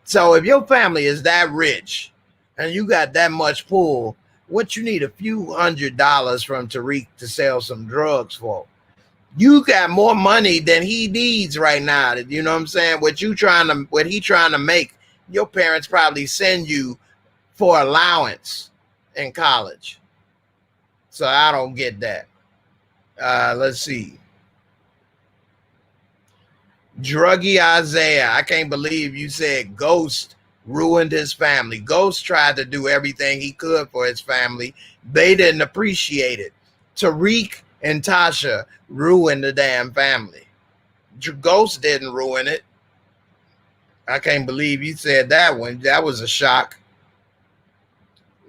[SPEAKER 1] So if your family is that rich and you got that much pool, what you need a few $100s from Tariq to sell some drugs for? You got more money than he needs right now. You know what I'm saying? What he trying to make, your parents probably send you for allowance in college. So I don't get that. Let's see. Druggy Isaiah, I can't believe you said Ghost ruined his family. Ghost tried to do everything he could for his family. They didn't appreciate it. Tariq and Tasha ruined the damn family. Ghost didn't ruin it. I can't believe you said that one. That was a shock.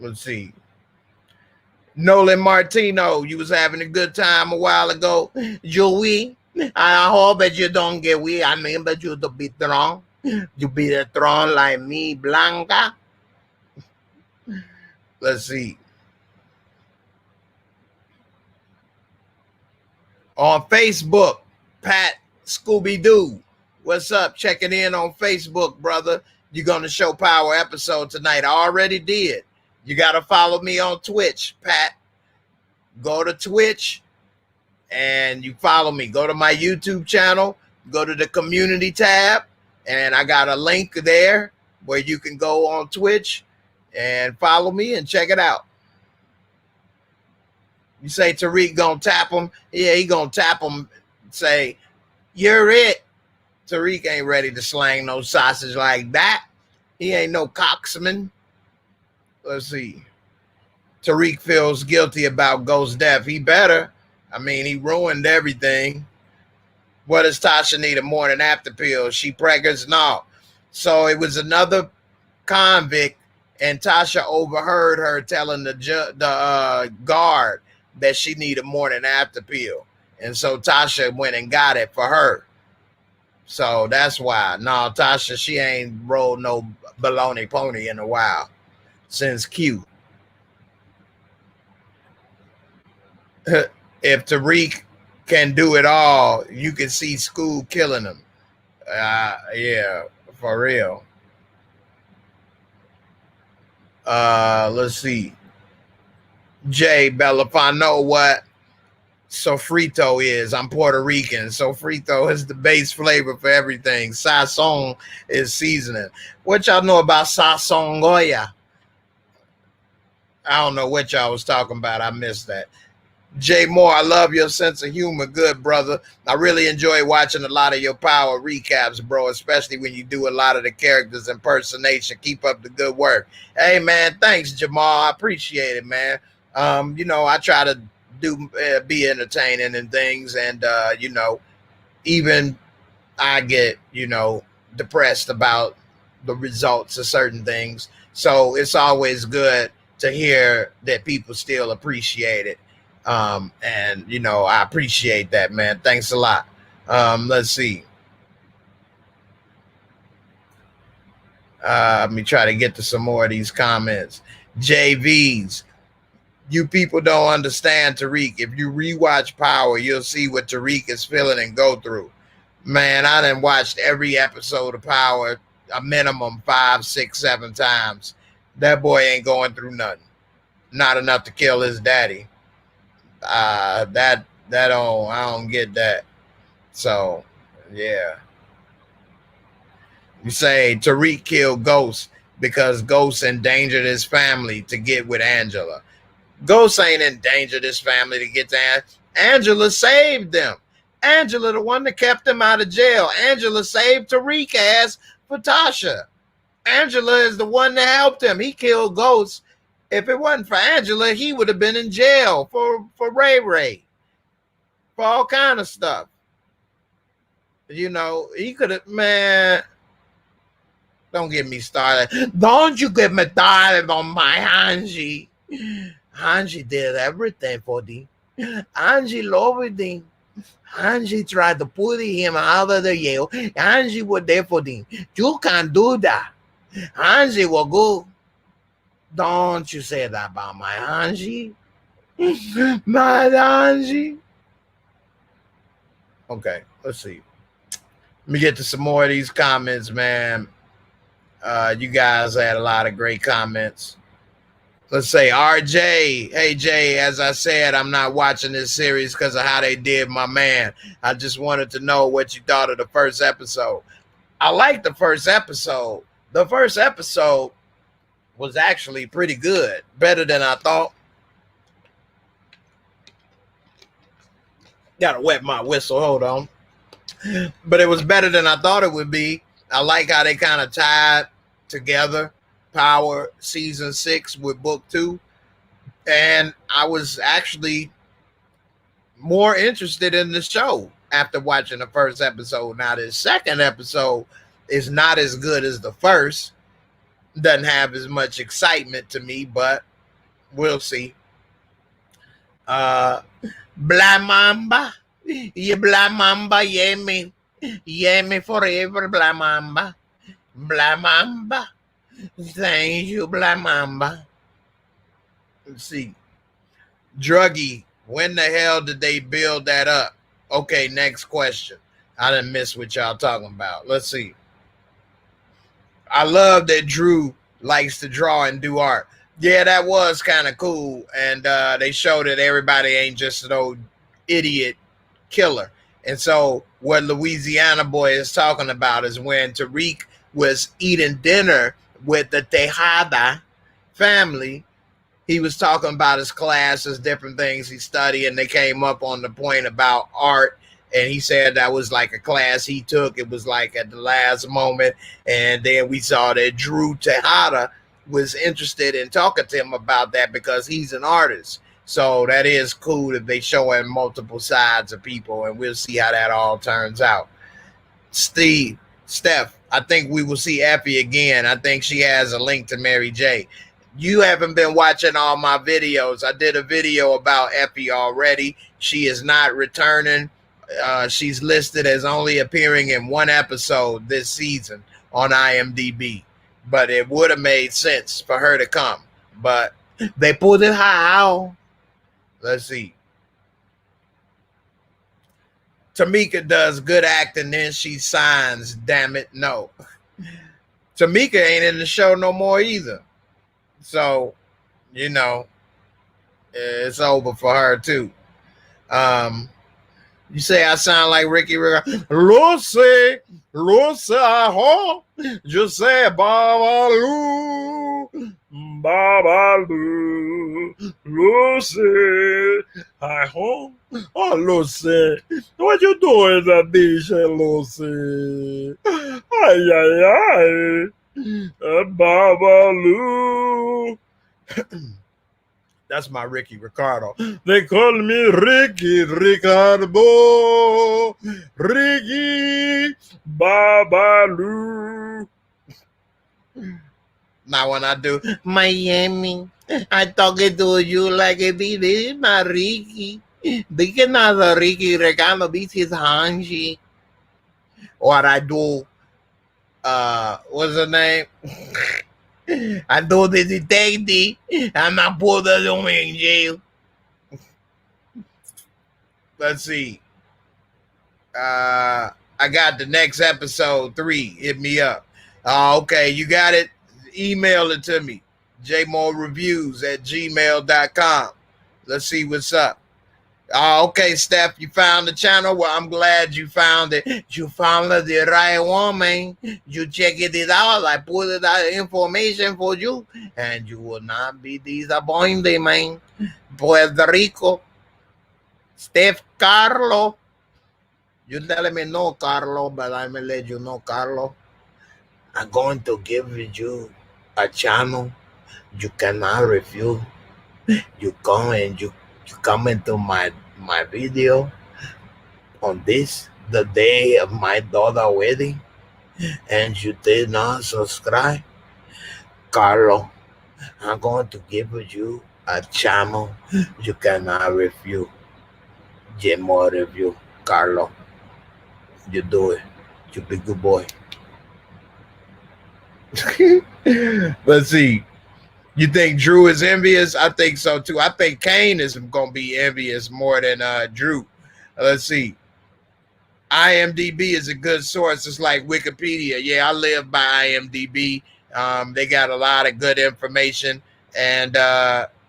[SPEAKER 1] Let's see. Nolan Martino, you was having a good time a while ago. Joey, I hope that you don't get weak. I mean, but you to be strong. You be the throne like me, Blanca. Let's see. On Facebook, Pat Scooby-Doo. What's up? Checking in on Facebook, brother. You're going to show Power episode tonight. I already did. You got to follow me on Twitch, Pat. Go to Twitch and you follow me. Go to my YouTube channel. Go to the community tab. And I got a link there where you can go on Twitch and follow me and check it out. You say Tariq gonna tap him. Yeah, he gonna tap him. Say, you're it. Tariq ain't ready to slang no sausage like that. He ain't no coxman. Let's see. Tariq feels guilty about Ghost's death. He better. I mean, he ruined everything. What does Tasha need? A morning after pill? She preggers? No. So it was another convict, and Tasha overheard her telling the guard that she need a morning after pill. And so Tasha went and got it for her. So that's why. No, Tasha, she ain't rolled no baloney pony in a while. Since Q. If Tariq can do it all, you can see school killing him. Yeah, for real. Let's see. Jay Bellafano, what sofrito is? I'm Puerto Rican. Sofrito is the base flavor for everything. Sazon is seasoning. What y'all know about sazon Goya? I don't know what y'all was talking about. I missed that. Jay Moore, I love your sense of humor. Good, brother. I really enjoy watching a lot of your Power recaps, bro, especially when you do a lot of the characters impersonation. Keep up the good work. Hey, man, thanks, Jamal. I appreciate it, man. I try to be entertaining and things, and, even I get, depressed about the results of certain things. So it's always good to hear that people still appreciate it. I appreciate that, man. Thanks a lot. Let's see. Let me try to get to some more of these comments. JVs, you people don't understand Tariq. If you rewatch Power, you'll see what Tariq is feeling and go through. Man, I done watched every episode of Power a minimum 5, 6, 7 times. That boy ain't going through nothing. Not enough to kill his daddy. I don't get that. So yeah. You say Tariq killed Ghost. because Ghost endangered his family to get with Angela. Ghost ain't endangered his family to get to Angela saved them. Angela, the one that kept him out of jail. Angela saved Tariq ass for Tasha. Angela is the one that helped him. He killed Ghost. If it wasn't for Angela, he would have been in jail for Ray Ray, for all kind of stuff. You know, he could have, man. Don't get me started. Don't you get me started on my Angie. Angie did everything for thee. Angie loved him. Angie tried to put him out of the jail. Angie was there for him. You can't do that. Angie will go. Don't you say that about my Angie. My Angie. Okay, let's see. Let me get to some more of these comments, man. You guys had a lot of great comments. Let's say RJ. Hey, Jay, as I said, I'm not watching this series because of how they did my man. I just wanted to know what you thought of the first episode. I liked the first episode. The first episode was actually pretty good. Better than I thought. Gotta wet my whistle. Hold on. But it was better than I thought it would be. I like how they kind of tied together Power Season 6 with Book 2. And I was actually more interested in the show after watching the first episode. Now, the second episode is not as good as the first. Doesn't have as much excitement to me, but we'll see. Black Mamba. Yeah, Black Mamba, yeah me. Yeah me forever, Black Mamba. Black Mamba. Thank you, Black Mamba. Let's see. Druggy, when the hell did they build that up? Okay, next question. I didn't miss what y'all talking about. Let's see. I love that Drew likes to draw and do art. Yeah, that was kind of cool. And they showed that everybody ain't just an old idiot killer. And so what Louisiana Boy is talking about is when Tariq was eating dinner with the Tejada family, he was talking about his classes, different things he studied, and they came up on the point about art. And he said that was like a class he took. It was like at the last moment. And then we saw that Drew Tejada was interested in talking to him about that because he's an artist. So that is cool that they showing multiple sides of people, and we'll see how that all turns out. Steph, I think we will see Effie again. I think she has a link to Mary J. You haven't been watching all my videos. I did a video about Effie already. She is not returning. She's listed as only appearing in one episode this season on IMDb. But it would have made sense for her to come. But they put it how? Let's see. Tamika does good acting, then she signs. Damn it, no. Tamika ain't in the show no more either. So, you know, it's over for her too. You say I sound like Ricky Ricardo. Lucy, I hope. Just say Babalu, Lucy, I hope. Oh, Lucy, what you doing that beach, Lucy? Ay, Babalu. That's my Ricky Ricardo. They call me Ricky Ricardo. Ricky Babalu. Now when I do Miami, I talking to you like it is my Ricky. They cannot Ricky Ricardo. This is Hanji. Or I do, what's her name? I do the detective. I'm not put them in jail. Let's see. I got the next episode 3. Hit me up. Okay, you got it. Email it to me. Jaymoorereviews@gmail.com. Let's see what's up. Okay, Steph, you found the channel. Well, I'm glad you found it. You found the right one, man. You check it out. I put it out information for you, and you will not be disappointed, man. Puerto Rico, Steph Carlo. You telling me no, Carlo, but I'm gonna let you know, Carlo. I'm going to give you a channel you cannot refuse. You come and you come into my video on this the day of my daughter wedding and you did not subscribe, Carlo, I'm going to give you a channel you cannot refuse. Jaymoorereviews, Carlo. You do it. You be good boy. Let's see. You think Drew is envious? I think so too. I think Kane is gonna be envious more than Drew. Let's see. IMDb is a good source. It's like Wikipedia. Yeah, I live by IMDb. They got a lot of good information, and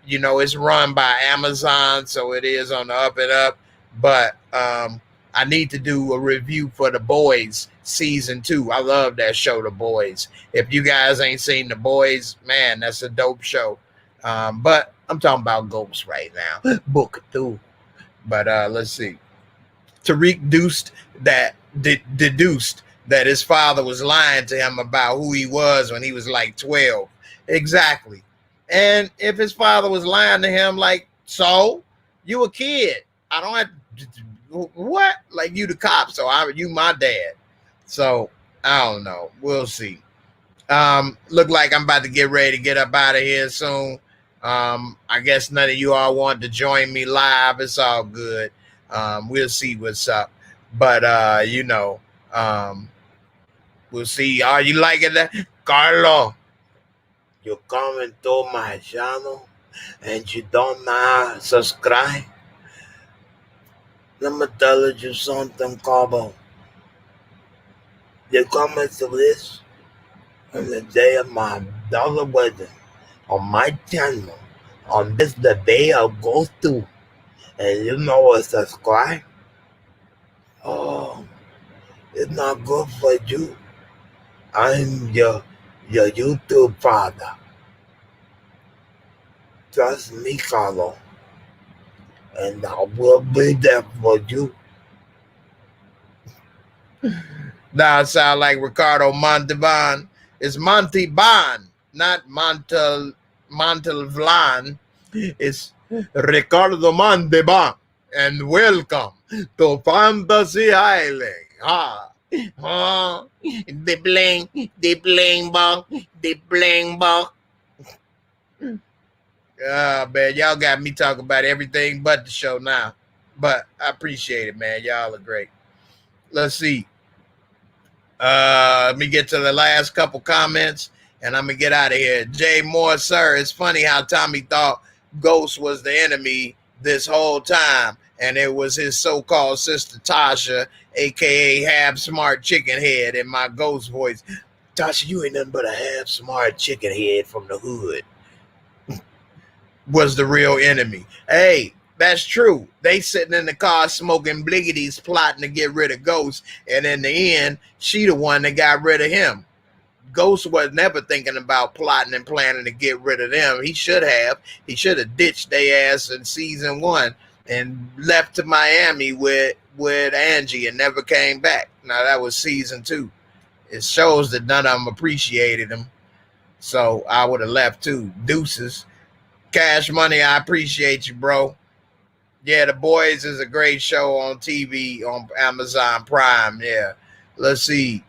[SPEAKER 1] it's run by Amazon, so it is on the up and up. But I need to do a review for The Boys season 2. I love that show, The Boys. If you guys ain't seen The Boys, man, that's a dope show. But I'm talking about Ghosts right now. Book 2. But let's see. Tariq deduced that his father was lying to him about who he was when he was like 12. Exactly. And if his father was lying to him, like, so you a kid. I don't have to, what? Like, you the cop, so you my dad. So I don't know. We'll see. Look like I'm about to get ready to get up out of here soon. I guess none of you all want to join me live. It's all good. We'll see what's up. But we'll see. Are you liking that? Carlo, you coming to my channel and you don't not subscribe? Let me tell you something, Carlo. You coming to this on the day of my daughter wedding on my channel. On this the day I'll go to. And you know what subscribe? Oh, it's not good for you. I'm your YouTube father. Trust me, Carlo. And I will be there for you. Now it sounds like Ricardo Montalban. It's Montalban, not Montalvan. It's Ricardo Montalban. And welcome to Fantasy Island. The bling bong. Man, y'all got me talking about everything but the show now. But I appreciate it, man. Y'all are great. Let's see. Let me get to the last couple comments and I'm gonna get out of here. Jay Moore, sir, it's funny how Tommy thought Ghost was the enemy this whole time, and it was his so-called sister Tasha, aka half smart chicken head, in my Ghost voice. Tasha, you ain't nothing but a half smart chicken head from the hood. Was the real enemy. Hey, that's true. They sitting in the car smoking bliggities, plotting to get rid of Ghost, and in the end, she the one that got rid of him. Ghost was never thinking about plotting and planning to get rid of them. He should have. He should have ditched their ass in season 1 and left to Miami with Angie and never came back. Now that was season 2. It shows that none of them appreciated him. So I would have left too. Deuces. Cash Money, I appreciate you, bro. Yeah, The Boys is a great show on TV on Amazon Prime. Yeah. Let's see.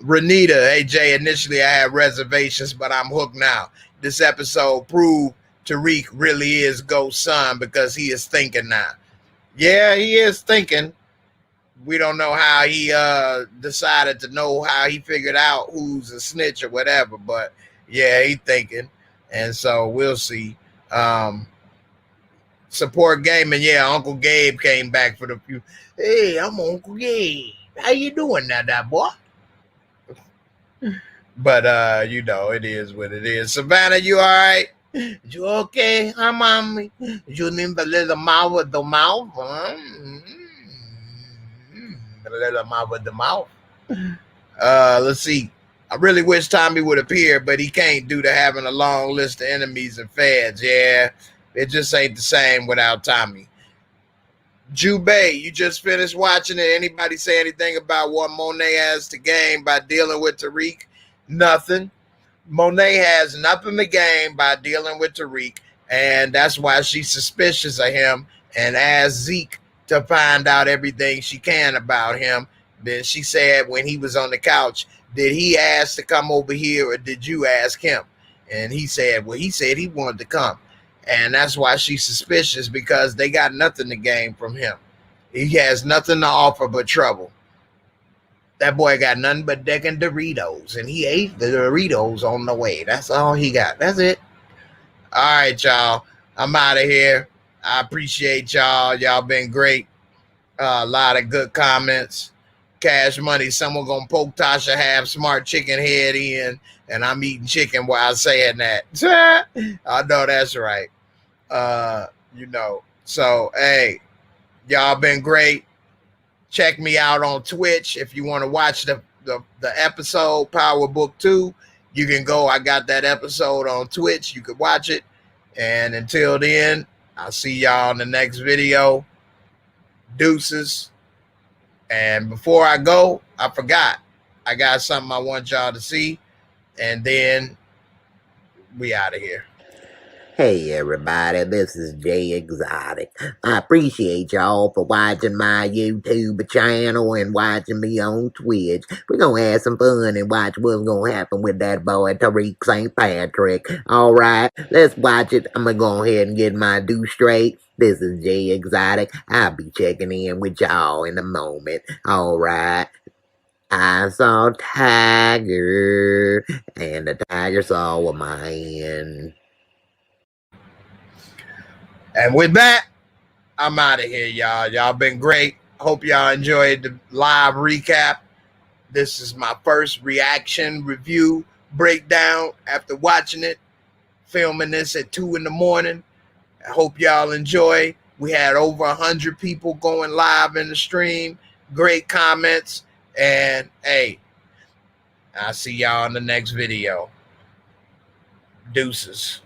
[SPEAKER 1] Renita, hey Jay, initially I had reservations, but I'm hooked now. This episode proved Tariq really is Ghost's son because he is thinking now. Yeah, he is thinking. We don't know how he decided to know how he figured out who's a snitch or whatever, but yeah, he thinking. And so we'll see. Support gaming. Yeah, Uncle Gabe came back for the few. Hey, I'm Uncle Gabe. How you doing now, that boy? But it is what it is. Savannah, you all right? You okay, huh, mommy? You need a little mouth with the mouth, huh? A little mouth with the mouth. Let's see. I really wish Tommy would appear, but he can't due to having a long list of enemies and feds. Yeah, it just ain't the same without Tommy. Jubei, you just finished watching it. Anybody say anything about what Monet has to gain by dealing with Tariq? Nothing. Monet has nothing to gain by dealing with Tariq, and that's why she's suspicious of him and asked Zeke to find out everything she can about him. Then she said when he was on the couch, did he ask to come over here or did you ask him? And he said, well, he said he wanted to come. And that's why she's suspicious, because they got nothing to gain from him. He has nothing to offer but trouble. That boy got nothing but dick and Doritos, and he ate the Doritos on the way. That's all he got. That's it. All right, y'all. I'm out of here. I appreciate y'all. Y'all been great. A lot of good comments. Cash Money. Someone gonna poke Tasha half smart chicken head in, and I'm eating chicken while saying that. I know that's right. So hey, y'all been great. Check me out on Twitch if you want to watch the episode Power Book 2. You can go. I got that episode on Twitch. You can watch it. And until then, I'll see y'all in the next video. Deuces. And before I go, I forgot. I got something I want y'all to see. And then we out of here.
[SPEAKER 2] Hey everybody, this is Jay Exotic. I appreciate y'all for watching my YouTube channel and watching me on Twitch. We're gonna have some fun and watch what's gonna happen with that boy Tariq St. Patrick. Alright, let's watch it. I'm gonna go ahead and get my due straight. This is Jay Exotic. I'll be checking in with y'all in a moment. Alright. I saw Tiger, and the Tiger saw a man.
[SPEAKER 1] And with that, I'm out of here, y'all. Y'all been great. Hope y'all enjoyed the live recap. This is my first reaction review breakdown after watching it, filming this at 2 a.m. I hope y'all enjoy. We had over 100 people going live in the stream. Great comments. And hey, I'll see y'all in the next video. Deuces.